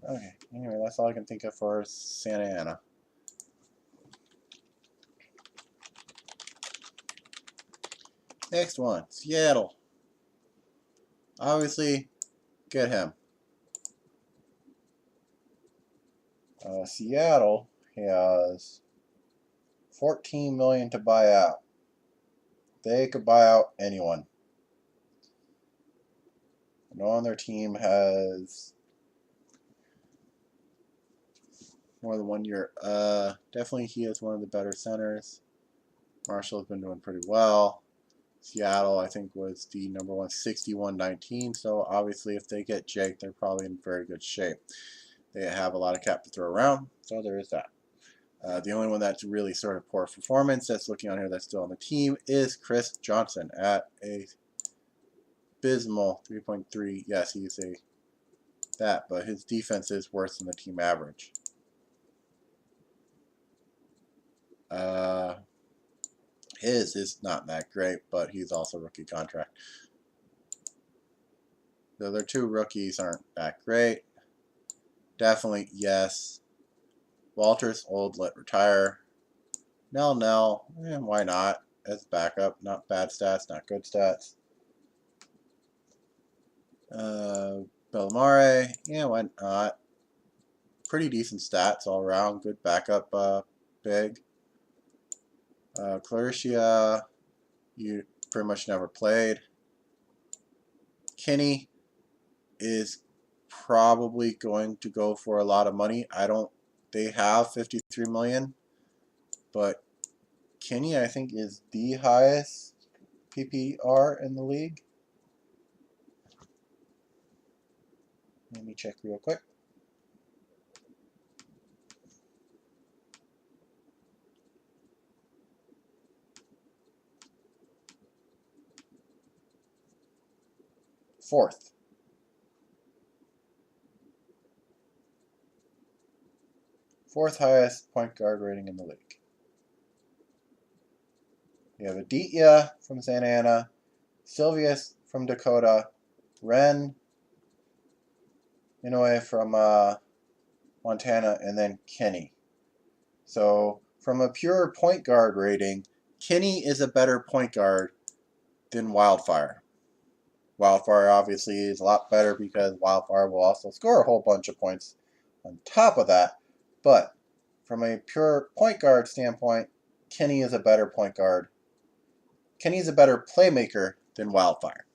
Okay, anyway, that's all I can think of for Santa Ana. Next one, Seattle. Obviously, get him. Seattle has $14 million to buy out. They could buy out anyone. No one on their team has more than 1 year. Definitely he is one of the better centers. Marshall has been doing pretty well. Seattle, I think, was the number one, 61-19. So obviously, if they get Jake, they're probably in very good shape. They have a lot of cap to throw around, so there is that. The only one that's really sort of poor performance that's looking on here that's still on the team is Chris Johnson at a abysmal 3.3. Yes, he's a that, but his defense is worse than the team average. His is not that great, but he's also rookie contract. The other two rookies aren't that great. Definitely, yes. Walters, old, let retire. Nell, why not? As backup, not bad stats, not good stats. Bellamare, yeah, why not? Pretty decent stats all around. Good backup, big. Clarissa, you pretty much never played. Kinney is probably going to go for a lot of money. They have 53 million, but Kinney, I think, is the highest PPR in the league. Let me check real quick. Fourth. Fourth highest point guard rating in the league. We have Aditya from Santa Ana, Silvius from Dakota, Ren Inoue from Montana, and then Kenny. So from a pure point guard rating, Kenny is a better point guard than Wildfire. Wildfire obviously is a lot better because Wildfire will also score a whole bunch of points on top of that. But from a pure point guard standpoint, Kenny is a better point guard. Kenny is a better playmaker than Wildfire.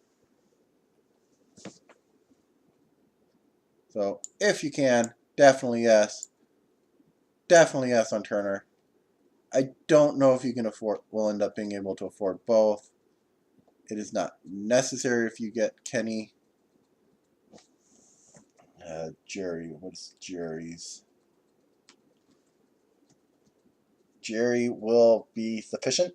So if you can, definitely yes. Definitely yes on Turner. I don't know if you can will end up being able to afford both. It is not necessary if you get Kenny. Jerry, what's Jerry's? Jerry will be sufficient.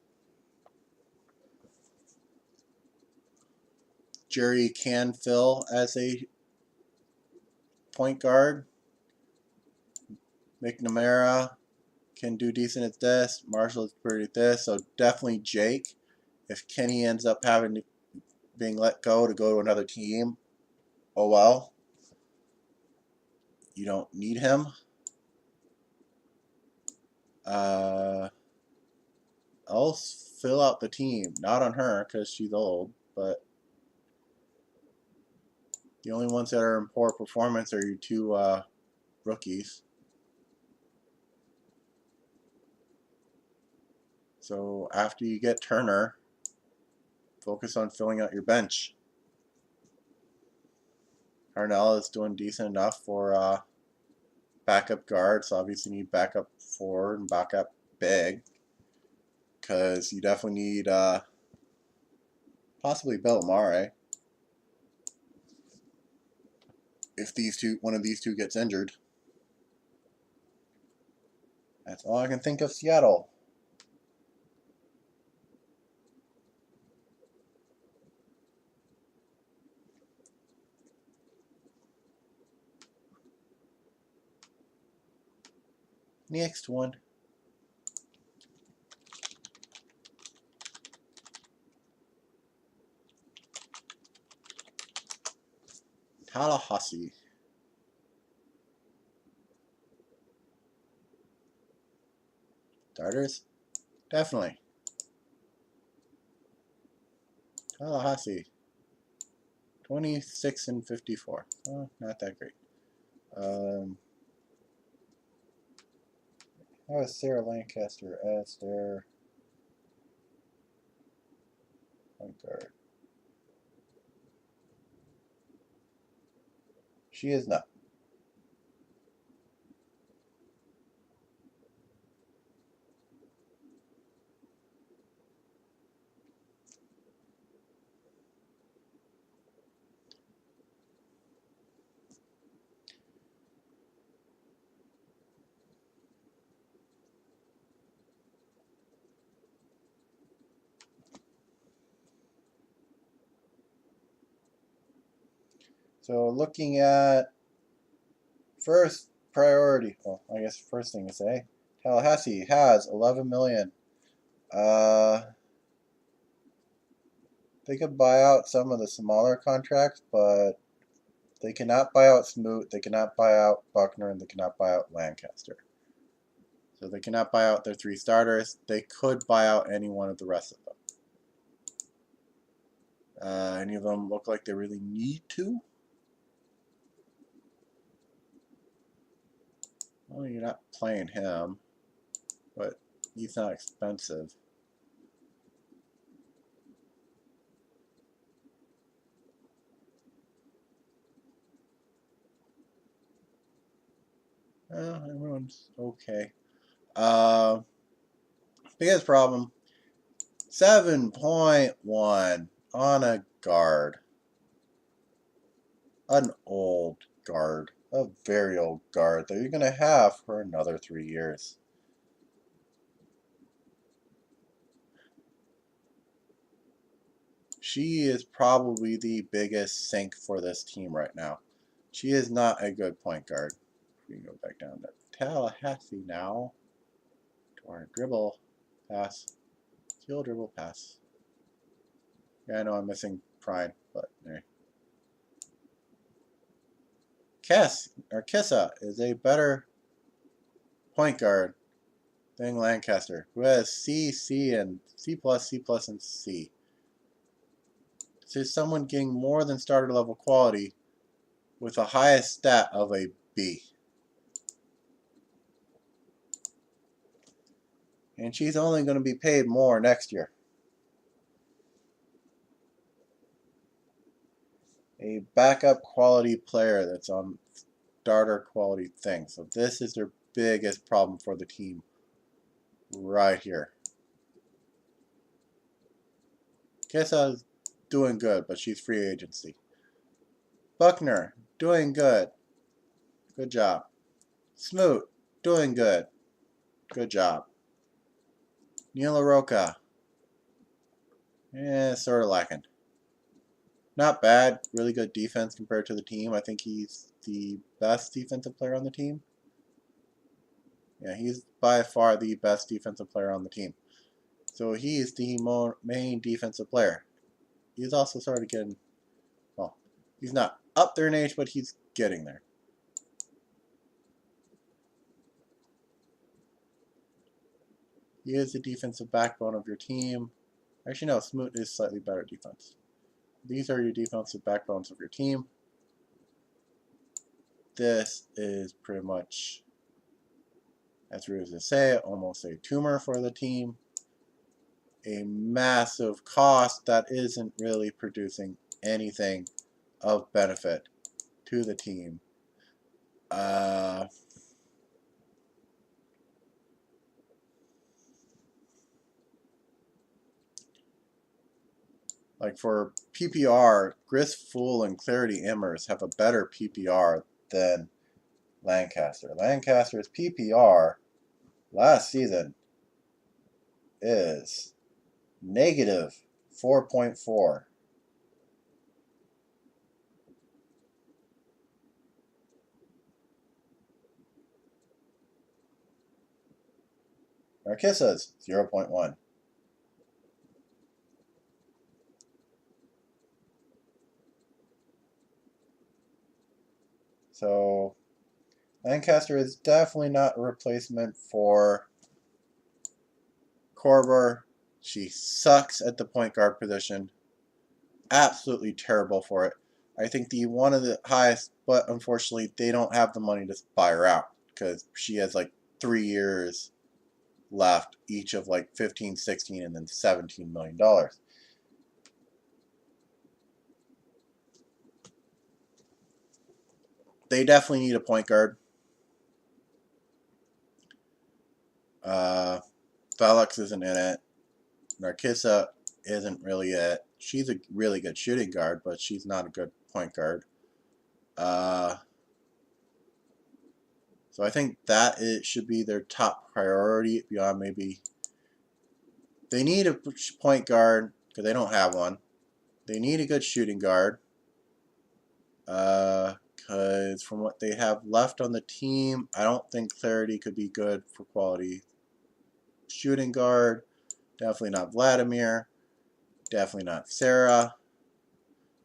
Jerry can fill as a point guard. McNamara can do decent at this. Marshall is pretty at this. So definitely Jake. If Kenny ends up being let go to another team, oh well. You don't need him. I'll fill out the team. Not on her because she's old, but the only ones that are in poor performance are your two rookies. So after you get Turner, focus on filling out your bench. Harnell is doing decent enough for backup guard, so obviously you need backup forward and backup big, because you definitely need possibly Bellamare if one of these two gets injured. That's all I can think of Seattle. Next one. Tallahassee. Starters? Definitely. Tallahassee. 26-54. Oh, not that great. How is Sarah Lancaster as their point guard? She is not. So looking at first priority, well, I guess first thing to say, Tallahassee has 11 million. They could buy out some of the smaller contracts, but they cannot buy out Smoot, they cannot buy out Buckner, and they cannot buy out Lancaster. So they cannot buy out their 3 starters. They could buy out any one of the rest of them. Any of them look like they really need to? Well, you're not playing him, but he's not expensive. Everyone's okay. Biggest problem, 7.1 on a guard. An old guard. A very old guard that you're going to have for another 3 years. She is probably the biggest sink for this team right now. She is not a good point guard. We can go back down to Tallahassee now. Torn dribble, pass, steal, dribble, pass. Yeah, I know I'm missing Pride, but there. Kissa is a better point guard than Lancaster, who has C, C, and C+, C+, and C. This is someone getting more than starter level quality with the highest stat of a B. And she's only going to be paid more next year. A backup quality player that's on starter quality thing. So this is their biggest problem for the team right here. Kissa's doing good, but she's free agency. Buckner, doing good. Good job. Smoot, doing good. Good job. Neil LaRocca, sort of lacking. Not bad. Really good defense compared to the team. I think he's the best defensive player on the team. Yeah, he's by far the best defensive player on the team. So he's the main defensive player. He's also sort of getting, well, he's not up there in age, but he's getting there. He is the defensive backbone of your team. Actually, no, Smoot is slightly better defense. These are your defensive backbones of your team. This is pretty much, as rude as to say, almost a tumor for the team. A massive cost that isn't really producing anything of benefit to the team. Like for PPR, Gris Fool and Clarity Immers have a better PPR than Lancaster. Lancaster's PPR last season is negative 4.4. Narcissa's 0.1. So Lancaster is definitely not a replacement for Korver. She sucks at the point guard position. Absolutely terrible for it. I think one of the highest, but unfortunately they don't have the money to buy her out because she has like 3 years left, each of like 15, 16, and then $17 million. they definitely need a point guard. Felix isn't in it. Narcissa isn't really it. She's a really good shooting guard, but she's not a good point guard. So I think that it should be their top priority beyond maybe. They need a point guard because they don't have one. They need a good shooting guard. Because from what they have left on the team, I don't think Clarity could be good for quality shooting guard. Definitely not Vladimir. Definitely not Sarah.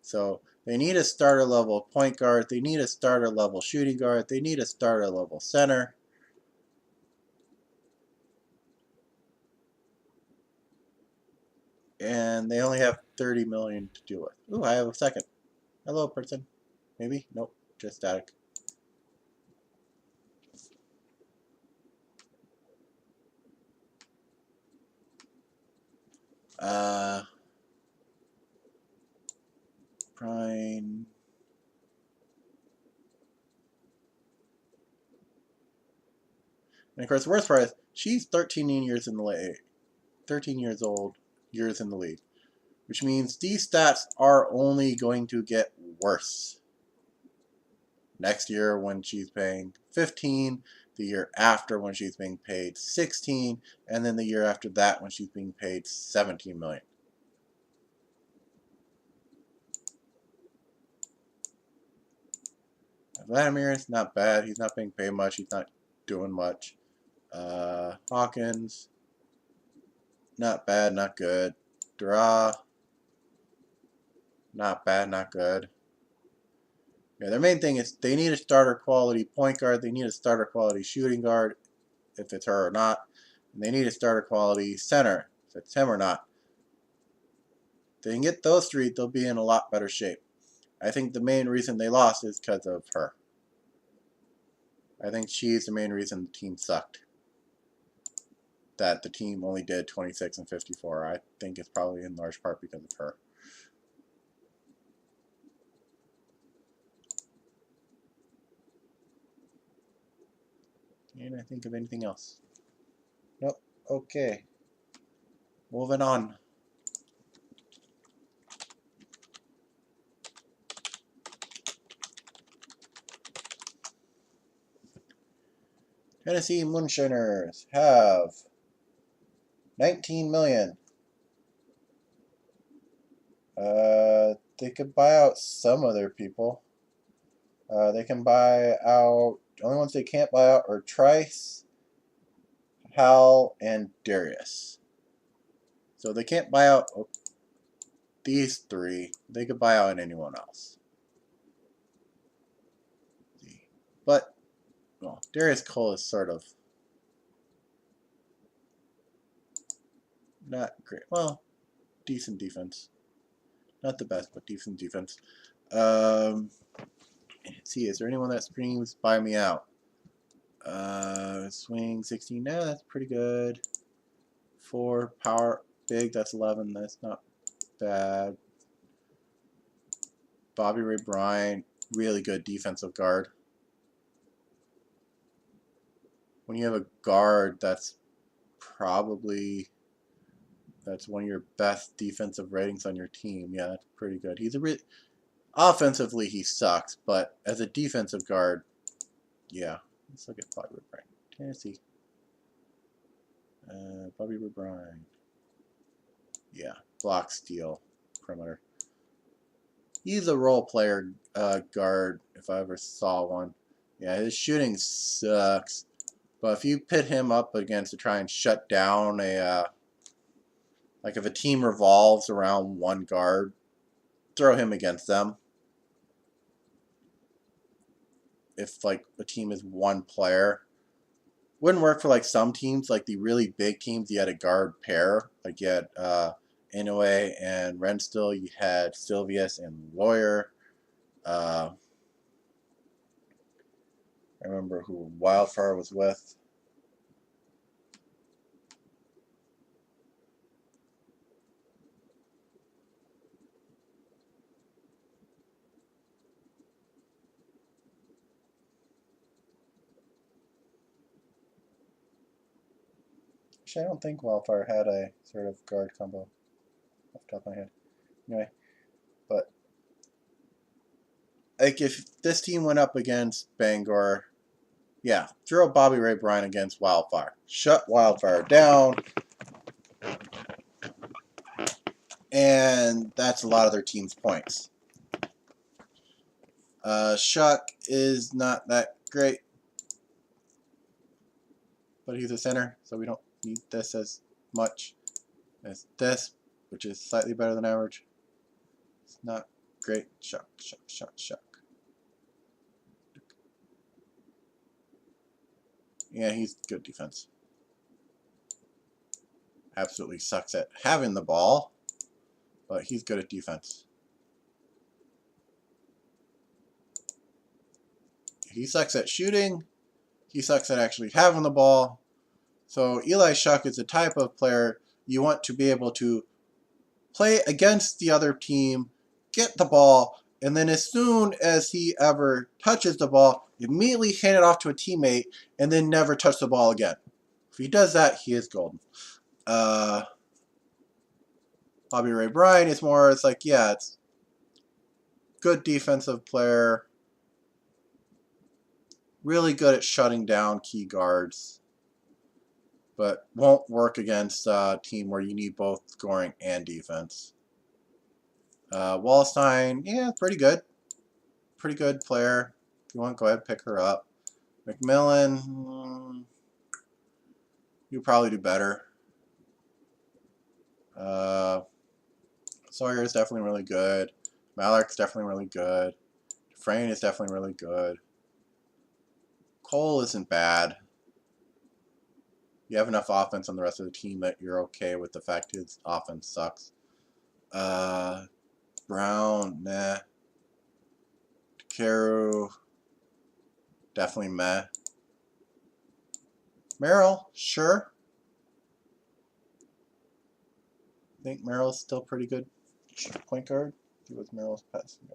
So they need a starter level point guard. They need a starter level shooting guard. They need a starter level center. And they only have 30 million to do with. Ooh, I have a second. Hello, person. Maybe? Nope. Just static. Prime. And of course, the worst part is she's 13 years in the league. 13 years old, years in the league. Which means these stats are only going to get worse. Next year when she's paying 15, the year after when she's being paid 16, and then the year after that when she's being paid 17 million. Vladimir is not bad. He's not being paid much. He's not doing much. Hawkins, not bad, not good. Dura, not bad, not good. Yeah, their main thing is they need a starter quality point guard. They need a starter quality shooting guard, if it's her or not. And they need a starter quality center, if it's him or not. If they can get those three, they'll be in a lot better shape. I think the main reason they lost is because of her. I think she's the main reason the team sucked. That the team only did 26 and 54. I think it's probably in large part because of her. Can't I think of anything else? Nope. Okay. Moving on. Tennessee Moonshiners have 19 million. They could buy out some other people. They can buy out. The only ones they can't buy out are Trice, Hal, and Darius. So they can't buy out these three. They could buy out anyone else. But, well, Darius Cole is sort of not great. Well, decent defense. Not the best, but decent defense. Let's see, is there anyone that screams buy me out? Swing 16. No, that's pretty good. 4 power big. That's 11. That's not bad. Bobby Ray Bryant, really good defensive guard. When you have a guard that's one of your best defensive ratings on your team, yeah, that's pretty good. He's a offensively he sucks, but as a defensive guard, yeah. Let's look at Bobby Ray Bryant. Tennessee. Bobby Ray Bryant. Yeah, block, steal, perimeter. He's a role player guard if I ever saw one. Yeah, his shooting sucks. But if you pit him up against to try and shut down like if a team revolves around one guard, throw him against them. If like a team is one player. Wouldn't work for like some teams, like the really big teams, you had a guard pair. Like you had Inoue and Renstill, you had Silvius and Lawyer. I remember who Wildfire was with. Actually, I don't think Wildfire had a sort of guard combo off the top of my head. Anyway, but like if this team went up against Bangor, yeah, throw Bobby Ray Bryan against Wildfire. Shut Wildfire down. And that's a lot of their team's points. Shuck is not that great, but he's a center, so we don't need this as much as this, which is slightly better than average. It's not great. Shuck. Yeah, he's good defense. Absolutely sucks at having the ball, but he's good at defense. He sucks at shooting. He sucks at actually having the ball. So Eli Shuck is the type of player you want to be able to play against the other team, get the ball, and then as soon as he ever touches the ball, immediately hand it off to a teammate and then never touch the ball again. If he does that, he is golden. Bobby Ray Bryan is more, it's like, yeah, it's good defensive player, really good at shutting down key guards, but won't work against a team where you need both scoring and defense. Wallstein, yeah, pretty good. Pretty good player. If you want, go ahead and pick her up. McMillan, you probably do better. Sawyer is definitely really good. Malark's definitely really good. Dufresne is definitely really good. Cole isn't bad. You have enough offense on the rest of the team that you're okay with the fact his offense sucks. Brown, meh. Carew, definitely meh. Merrill, sure. I think Merrill's still pretty good point guard. See what's Merrill's passing.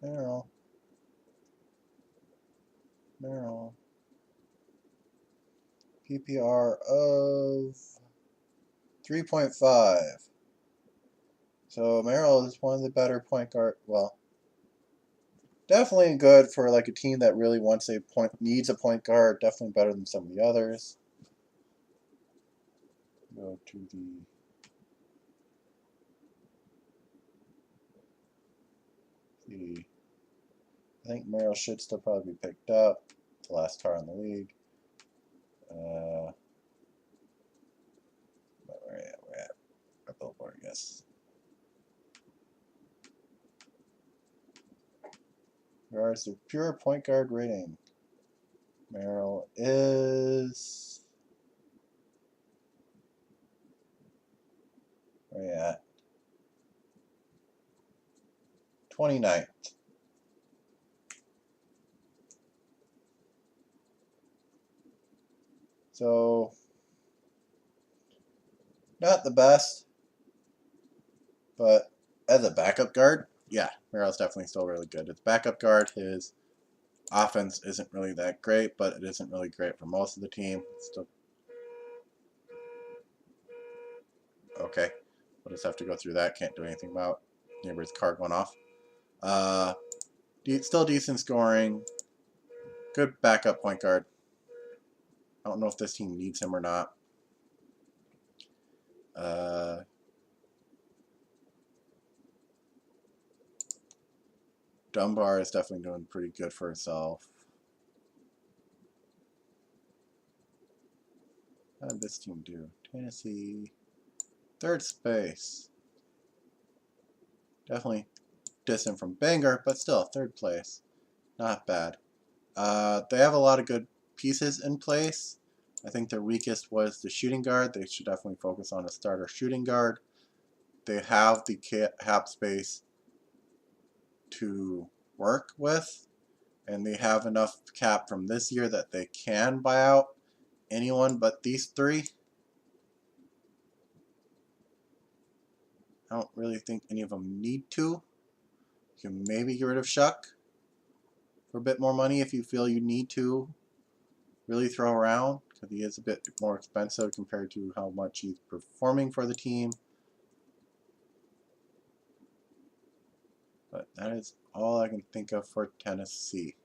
Merrill. PPR of 3.5. So Merrill is one of the better point guard. Well, definitely good for like a team that really needs a point guard. Definitely better than some of the others. Go to the. I think Merrill should still probably be picked up. The last tar in the league. Where we're at our billboard, I guess. Regards to pure point guard rating, Merrill is where you at? 29th. So not the best, but as a backup guard, yeah, Merrill's definitely still really good. As backup guard, his offense isn't really that great, but it isn't really great for most of the team. Still okay. We'll just have to go through that. Can't do anything about neighbor's card went off. Still decent scoring. Good backup point guard. I don't know if this team needs him or not. Dunbar is definitely doing pretty good for herself. How did this team do? Tennessee, third space. Definitely distant from Bangor, but still third place. Not bad. They have a lot of good pieces in place. I think their weakest was the shooting guard. They should definitely focus on a starter shooting guard. They have the cap space to work with, and they have enough cap from this year that they can buy out anyone but these three. I don't really think any of them need to. You can maybe get rid of Shuck for a bit more money if you feel you need to really throw around, because he is a bit more expensive compared to how much he's performing for the team. But that is all I can think of for Tennessee.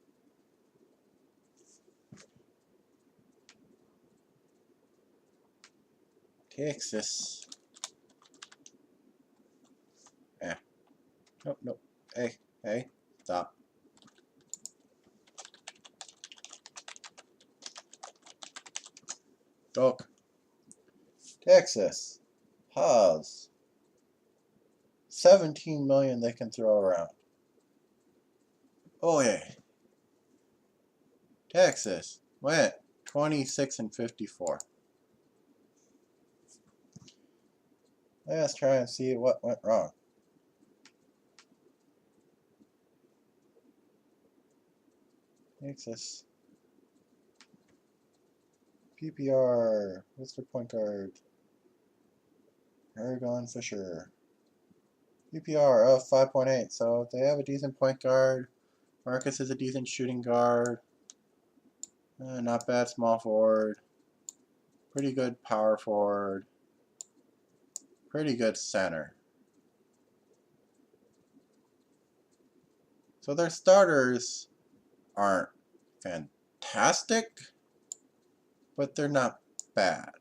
Texas. Nope, nope. Hey, stop. Doc. Texas has 17 million they can throw around. Oh yeah. Texas went 26-54. Let's try and see what went wrong. Texas. PPR. What's their point guard? Aragon Fisher. PPR of 5.8. So they have a decent point guard. Marcus is a decent shooting guard. Not bad small forward. Pretty good power forward. Pretty good center. So their starters aren't fantastic, but they're not bad.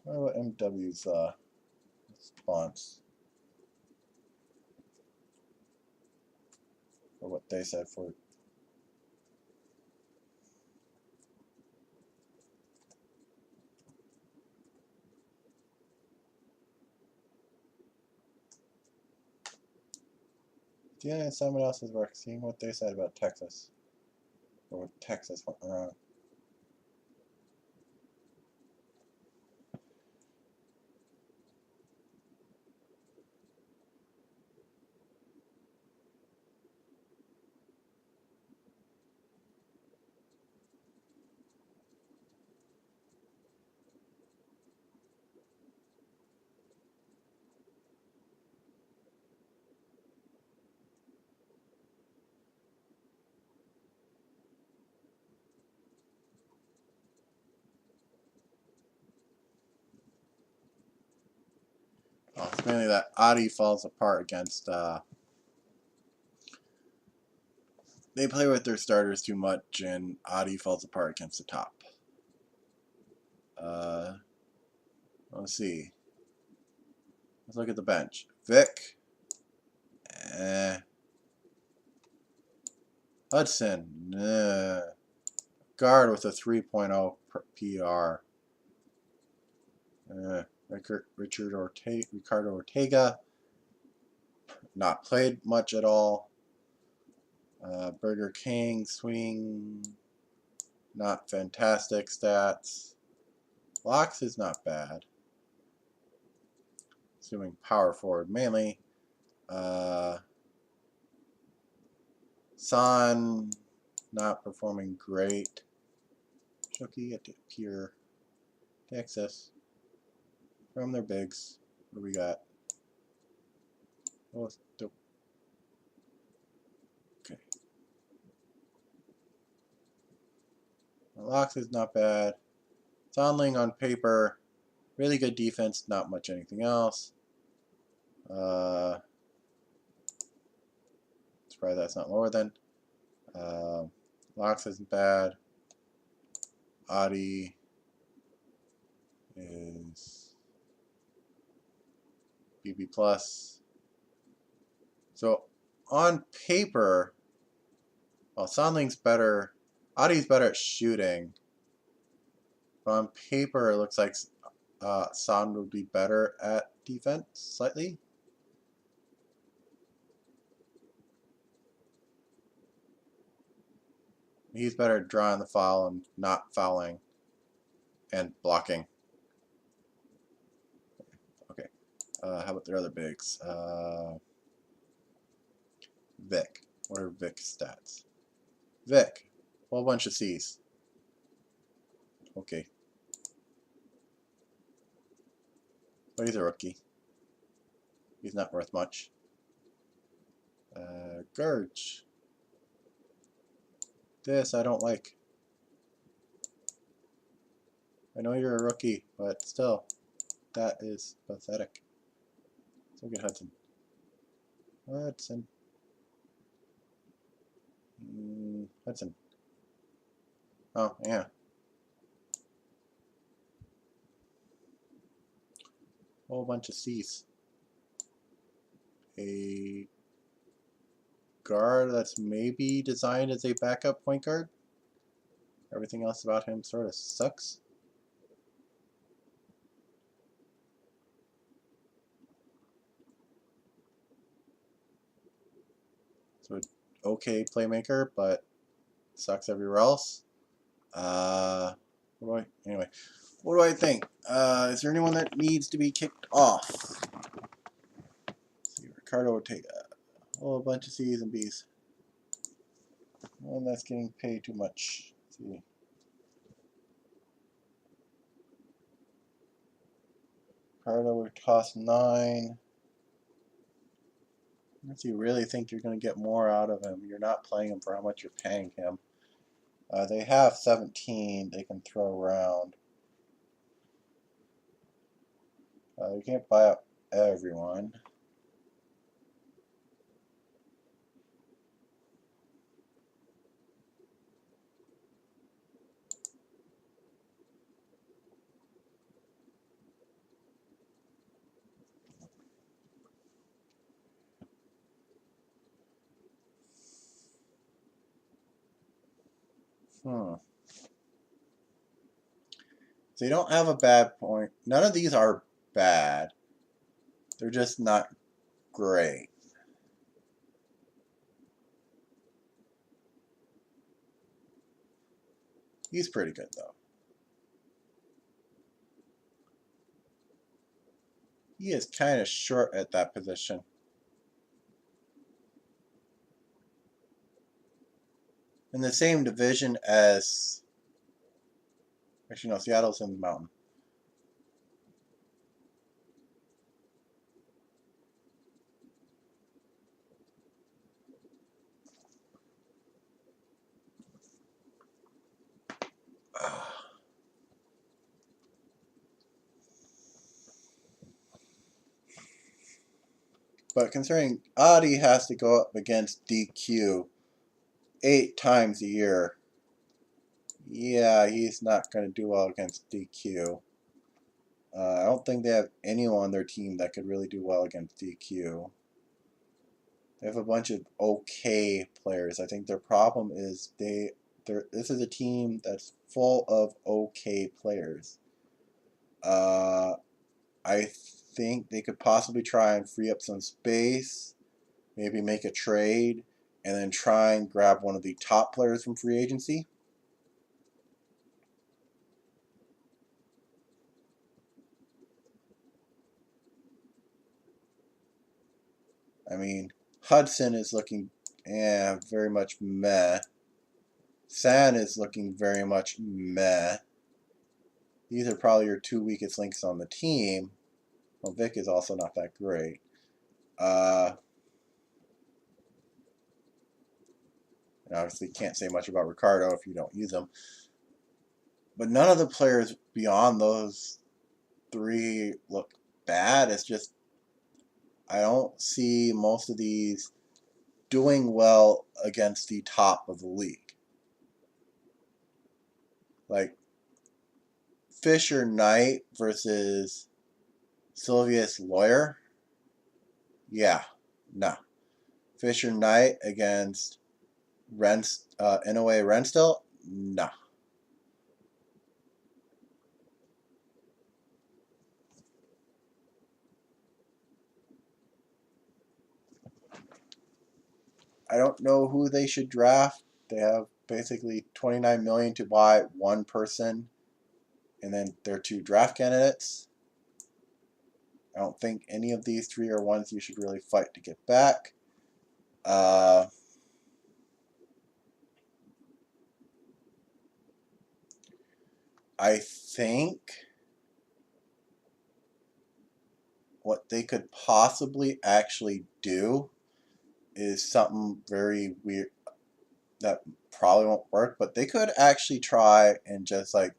What about MW's response? Or what they said for it. Yeah, someone else's work, seeing what they said about Texas. Or what Texas went wrong. Oh, it's mainly that Adi falls apart against they play with their starters too much, and Adi falls apart against the top. Let's see. Let's look at the bench. Vic. Hudson. Guard with a 3.0 PR. Ricardo Ortega. Not played much at all. Burger King. Swing. Not fantastic stats. Locks is not bad. Assuming power forward mainly. Son, not performing great. Chucky at Pure. Texas. From their bigs. What do we got? Oh, okay. Locks is not bad. Sonling on paper. Really good defense, not much anything else. Surprised that's not lower than. Locks isn't bad. Adi is BB plus. So on paper, well, Sonling's better. Adi's better at shooting. But on paper, it looks like Son would be better at defense slightly. He's better at drawing the foul and not fouling and blocking. Okay. How about their other bigs? Vic. What are Vic's stats? Vic. Whole bunch of C's. Okay. But he's a rookie. He's not worth much. Gurge. This I don't like. I know you're a rookie, but still, that is pathetic. So get Hudson. Hudson. Hudson. Oh, yeah. Whole bunch of C's. A guard that's maybe designed as a backup point guard. Everything else about him sort of sucks. So, okay playmaker, but sucks everywhere else. Anyway, what do I think? Is there anyone that needs to be kicked off? Let's see, Ricardo Ortega. Oh, a bunch of C's and B's. One that's getting paid too much. Let's see. Ricardo would cost 9. Unless you really think you're going to get more out of him, you're not playing him for how much you're paying him. They have 17 they can throw around. You can't buy up everyone. So you don't have a bad point. None of these are bad. They're just not great. He's pretty good, though. He is kind of short at that position. In the same division as... Actually, no, Seattle's in the mountain. But considering Adi has to go up against DQ 8 times a year, yeah, he's not going to do well against DQ. I don't think they have anyone on their team that could really do well against DQ. They have a bunch of okay players. I think their problem is this is a team that's full of okay players. I think they could possibly try and free up some space, maybe make a trade, and then try and grab one of the top players from free agency. I mean, Hudson is looking very much meh. San is looking very much meh. These are probably your 2 weakest links on the team. Well, Vic is also not that great. Obviously, can't say much about Ricardo if you don't use him. But none of the players beyond those 3 look bad. It's just I don't see most of these doing well against the top of the league. Like Fisher Knight versus Sylvius Lawyer. Yeah, no. Fisher Knight against Inoue Renstill? No. I don't know who they should draft. They have basically $29 million to buy one person, and then their 2 draft candidates. I don't think any of these 3 are ones you should really fight to get back. I think what they could possibly actually do is something very weird. that probably won't work, but they could actually try and just like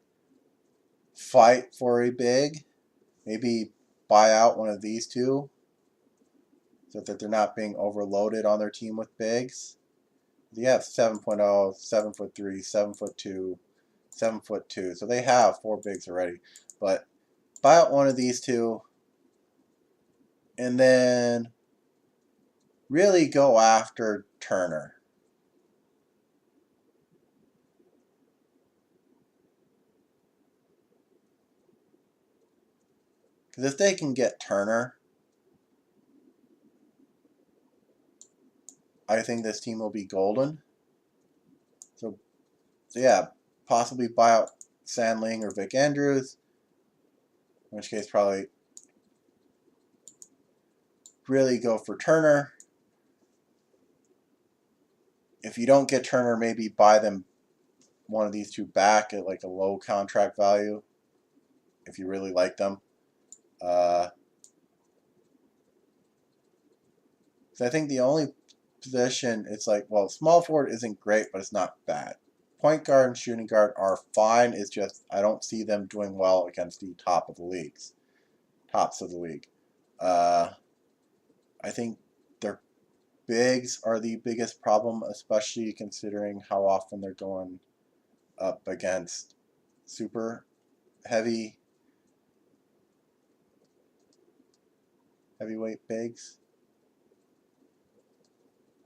fight for a big, maybe buy out one of these two so that they're not being overloaded on their team with bigs. They have 7.0, 7'3", 7'2", 7'2", so they have 4 bigs already. But buy out one of these two and then really go after Turner. Because if they can get Turner, I think this team will be golden. So yeah, possibly buy out Sandling or Vic Andrews. In which case, probably really go for Turner. If you don't get Turner, maybe buy them one of these two back at like a low contract value if you really like them. So I think the only position, it's like, well, small forward isn't great, but it's not bad. Point guard and shooting guard are fine. It's just I don't see them doing well against the tops of the league. I think their bigs are the biggest problem, especially considering how often they're going up against super heavyweight bigs.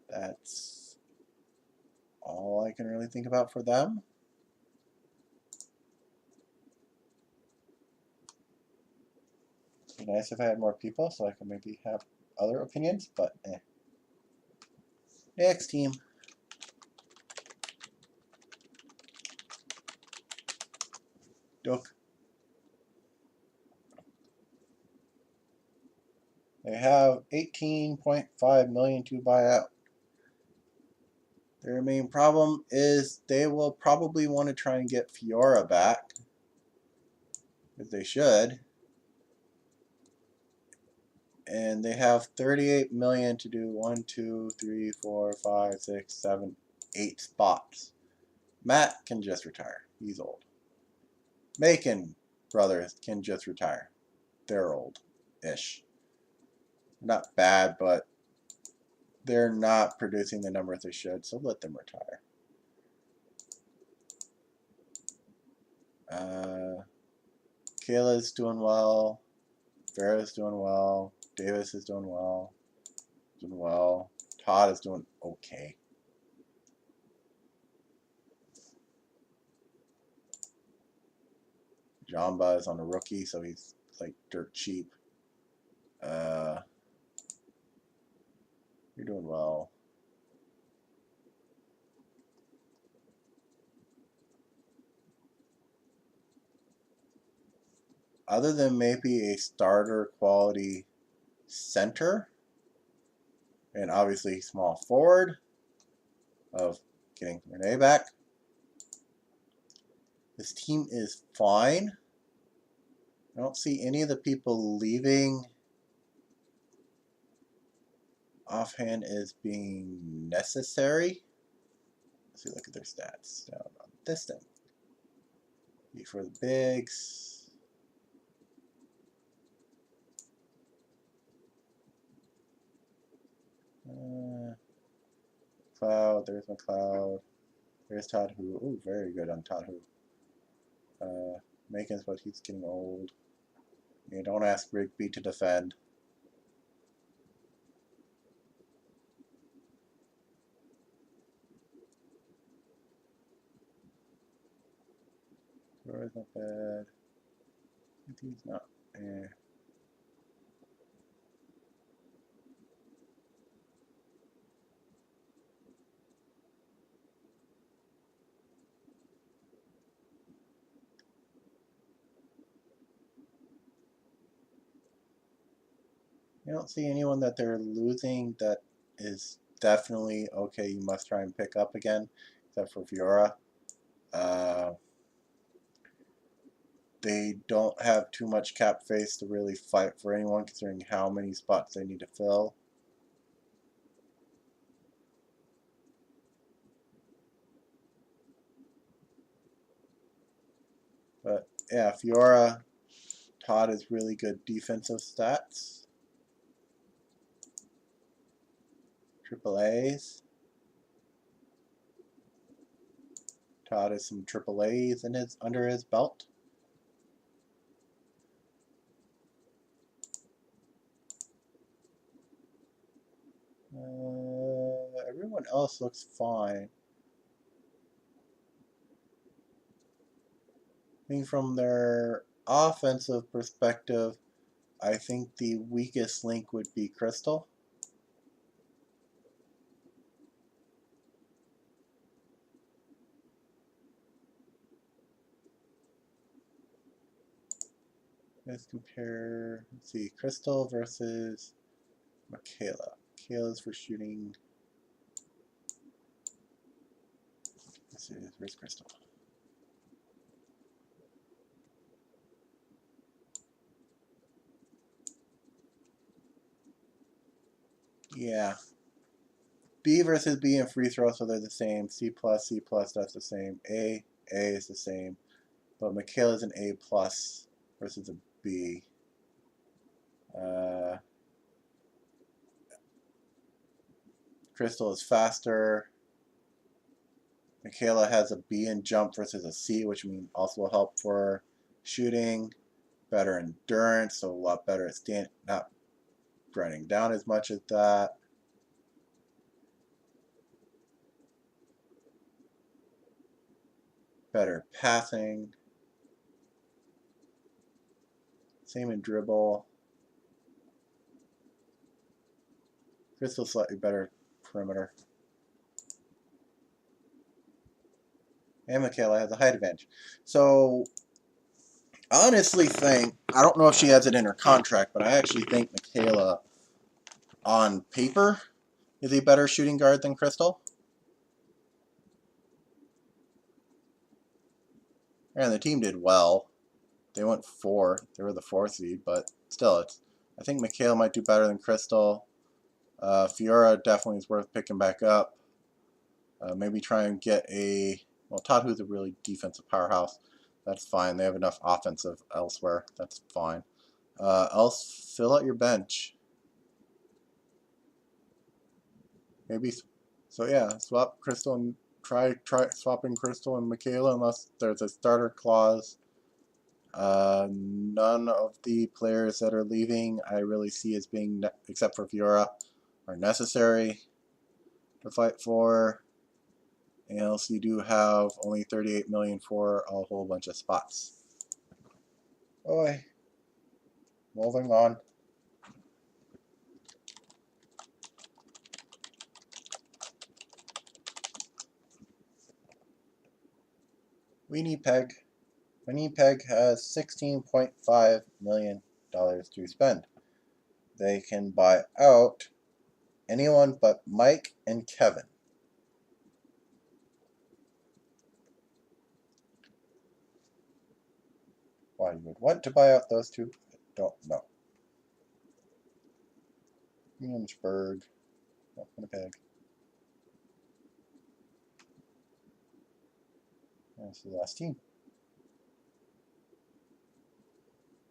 That's all I can really think about for them. It'd be nice if I had more people so I could maybe have other opinions, but eh. Next team. Duck. They have 18.5 million to buy out. Their main problem is they will probably want to try and get Fiora back, if they should. And they have 38 million to do 1, 2, 3, 4, 5, 6, 7, 8 spots. Matt can just retire. He's old. Macon brothers can just retire. They're old-ish. Not bad, but they're not producing the numbers they should, so let them retire. Kayla's doing well. Vera's doing well. Davis is doing well. Todd is doing okay. Jamba is on a rookie, so he's like dirt cheap. You're doing well. Other than maybe a starter quality center, and obviously small forward of getting Renee back, this team is fine. I don't see any of the people leaving offhand as being necessary. Let's see, look at their stats down on this thing. For the bigs. Cloud, there's McLeod. There's Todd Who. Ooh, very good on Todd Who. Macon's, but he's getting old. You don't ask Rigby to defend. Roy's not bad. He's not. Eh. I don't see anyone that they're losing that is definitely okay. You must try and pick up again, except for Fiora. They don't have too much cap space to really fight for anyone, considering how many spots they need to fill. yeah, Fiora, Todd has really good defensive stats. Triple A's. Todd has some triple A's in his under his belt. Everyone else looks fine. I think from their offensive perspective, I think the weakest link would be Crystal. Let's compare, let's see, Crystal versus Michaela. Michaela's for shooting. Let's see, where's Crystal? Yeah. B versus B in free throw, so they're the same. C plus, that's the same. A is the same. But Michaela's an A plus versus a B. Crystal is faster. Michaela has a B in jump versus a C, which means also will help for shooting. Better endurance, so a lot better at not grinding down as much as that. Better passing. Same in dribble. Crystal slightly better perimeter. And Michaela has a height advantage. So I honestly think, I don't know if she has it in her contract, but I actually think Michaela, on paper, is a better shooting guard than Crystal. And the team did well. They went 4. They were the 4th seed, but still, I think Michaela might do better than Crystal. Fiora definitely is worth picking back up. Maybe try and get well, Todd, who's a really defensive powerhouse. That's fine. They have enough offensive elsewhere. That's fine. Else, fill out your bench. Maybe, so yeah, swap Crystal and try swapping Crystal and Michaela unless there's a starter clause. None of the players that are leaving I really see as being, except for Fiora, are necessary to fight for. And else you do have only 38 million for a whole bunch of spots. Boy, moving on. Winnipeg. Winnipeg has $16.5 million to spend. They can buy out anyone but Mike and Kevin. Why you would want to buy out those two, I don't know. Williamsburg, not Winnipeg. That's the last team.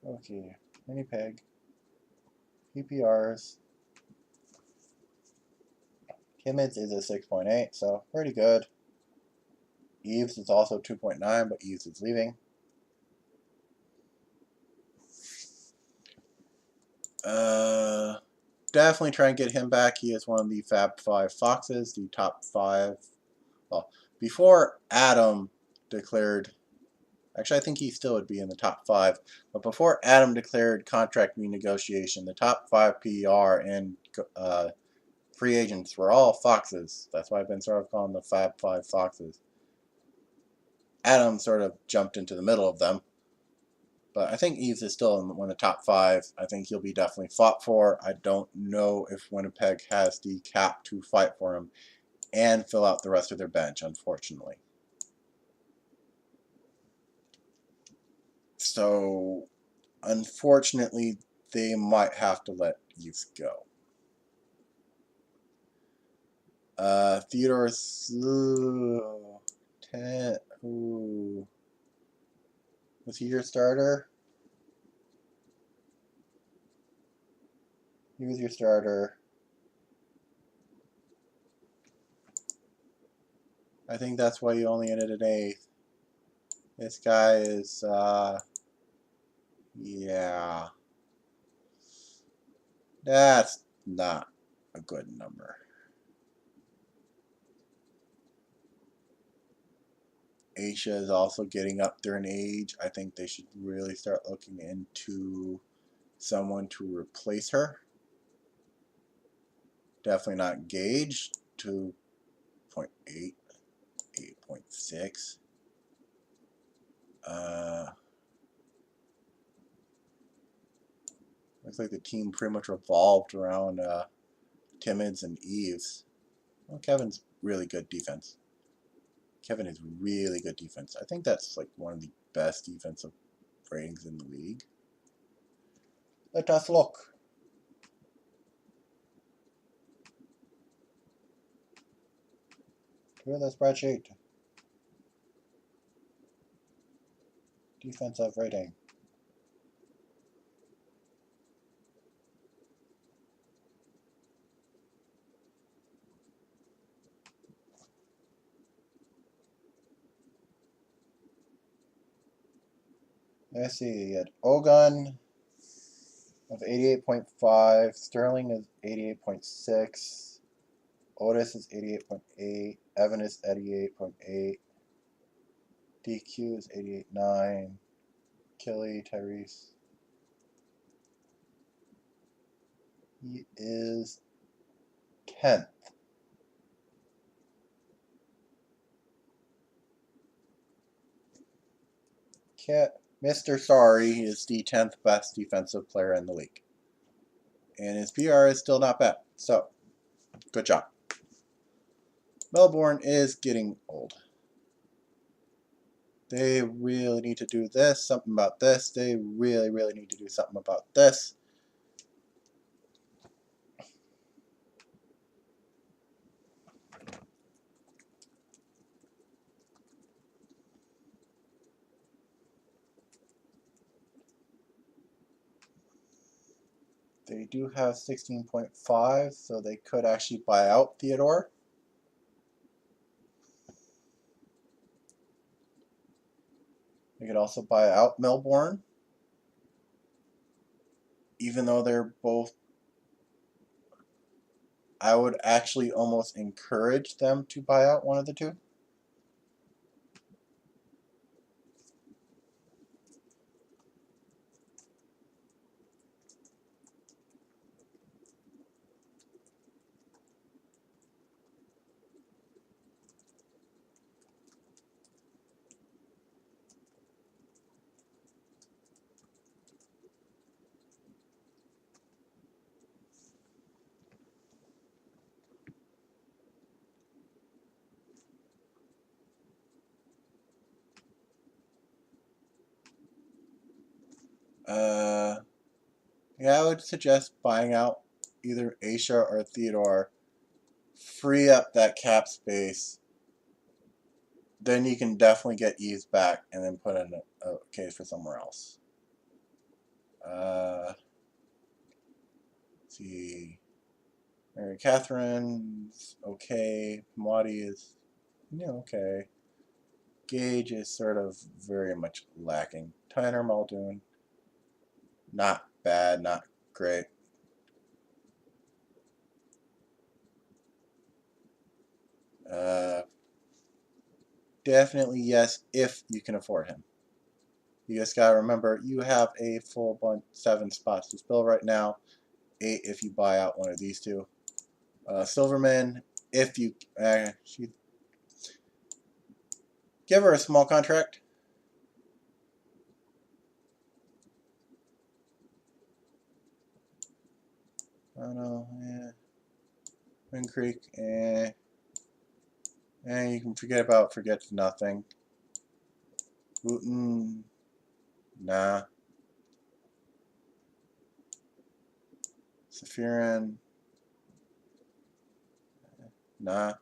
Okay, Winnipeg. PPRs. Kimmins is a 6.8, so pretty good. Eves is also 2.9, but Eves is leaving. Definitely try and get him back. He is one of the Fab 5 Foxes, the top 5. Well, before Adam declared, actually I think he still would be in the top 5, but before Adam declared contract renegotiation, the top 5 PR and free agents were all Foxes. That's why I've been sort of calling the Fab 5 Foxes. Adam sort of jumped into the middle of them. But I think Eves is still in one of the top 5. I think he'll be definitely fought for. I don't know if Winnipeg has the cap to fight for him and fill out the rest of their bench, unfortunately. So, unfortunately, they might have to let Eves go. Theodore's 10. Ooh. Was he your starter? He was your starter. I think that's why you only ended at 8th. This guy is, yeah. That's not a good number. Aisha is also getting up there in age. I think they should really start looking into someone to replace her. Definitely not Gage. 2.8, 8.6. Looks like the team pretty much revolved around Timmons and Eves. Well, Kevin's really good defense. Kevin is really good defense. I think that's like one of the best defensive ratings in the league. Let us look. To the spreadsheet. Defensive rating. Let's see. At Ogun of 88.5. Sterling is 88.6. Otis is 88.8. Evan is 88.8. DQ is 88.9. Kelly, Tyrese. He is 10th. Mr. Sorry is the 10th best defensive player in the league. And his PR is still not bad. So, good job. Melbourne is getting old. They really need to do this, something about this. They really, really need to do something about this. They do have 16.5, so they could actually buy out Theodore. They could also buy out Melbourne, even though they're both. I would actually almost encourage them to buy out one of the two. Yeah, I would suggest buying out either Aisha or Theodore. Free up that cap space. Then you can definitely get Eves back and then put in a case for somewhere else. Let's see. Mary Catherine's okay. Mwadi is, okay. Gage is sort of very much lacking. Tyner Muldoon, not bad, not great. Definitely yes, if you can afford him. You just gotta remember, you have a full bunch 7 spots to fill right now. 8 if you buy out one of these two. Silverman, if you give her a small contract. I don't know. Wind Creek, you can forget nothing. Wooten, nah. Saphirin, nah.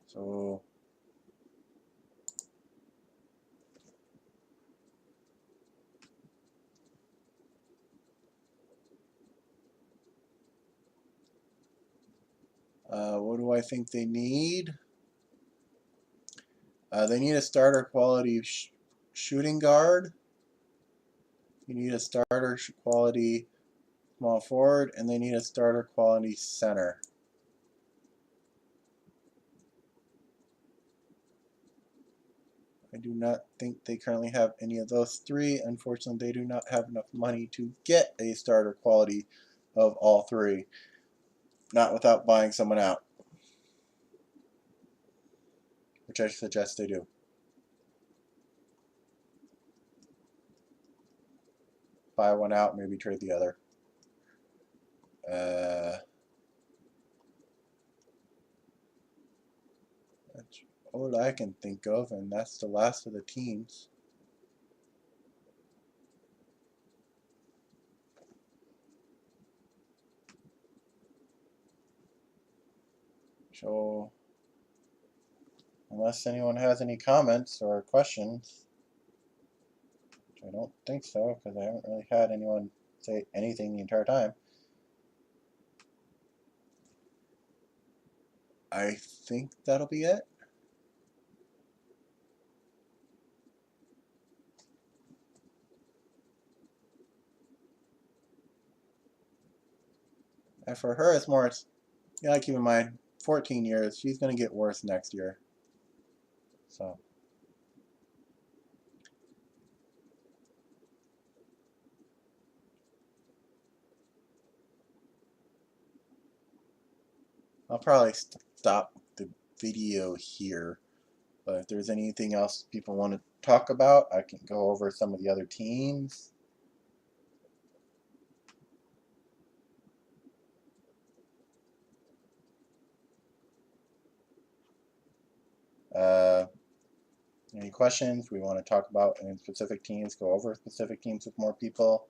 So What do I think they need? They need a starter quality shooting guard. You need a starter quality small forward, and they need a starter quality center. I do not think they currently have any of those three. Unfortunately, they do not have enough money to get a starter quality of all three. Not without buying someone out, which I suggest they do. Buy one out, maybe trade the other. That's all I can think of, and that's the last of the teams. So, unless anyone has any comments or questions, which I don't think so, because I haven't really had anyone say anything the entire time. I think that'll be it. And for her, it's more, you gotta keep in mind, 14 years, she's gonna get worse next year. So. I'll probably stop the video here. But if there's anything else people want to talk about, I can go over some of the other teams. Any questions we want to talk about any specific teams, go over specific teams with more people.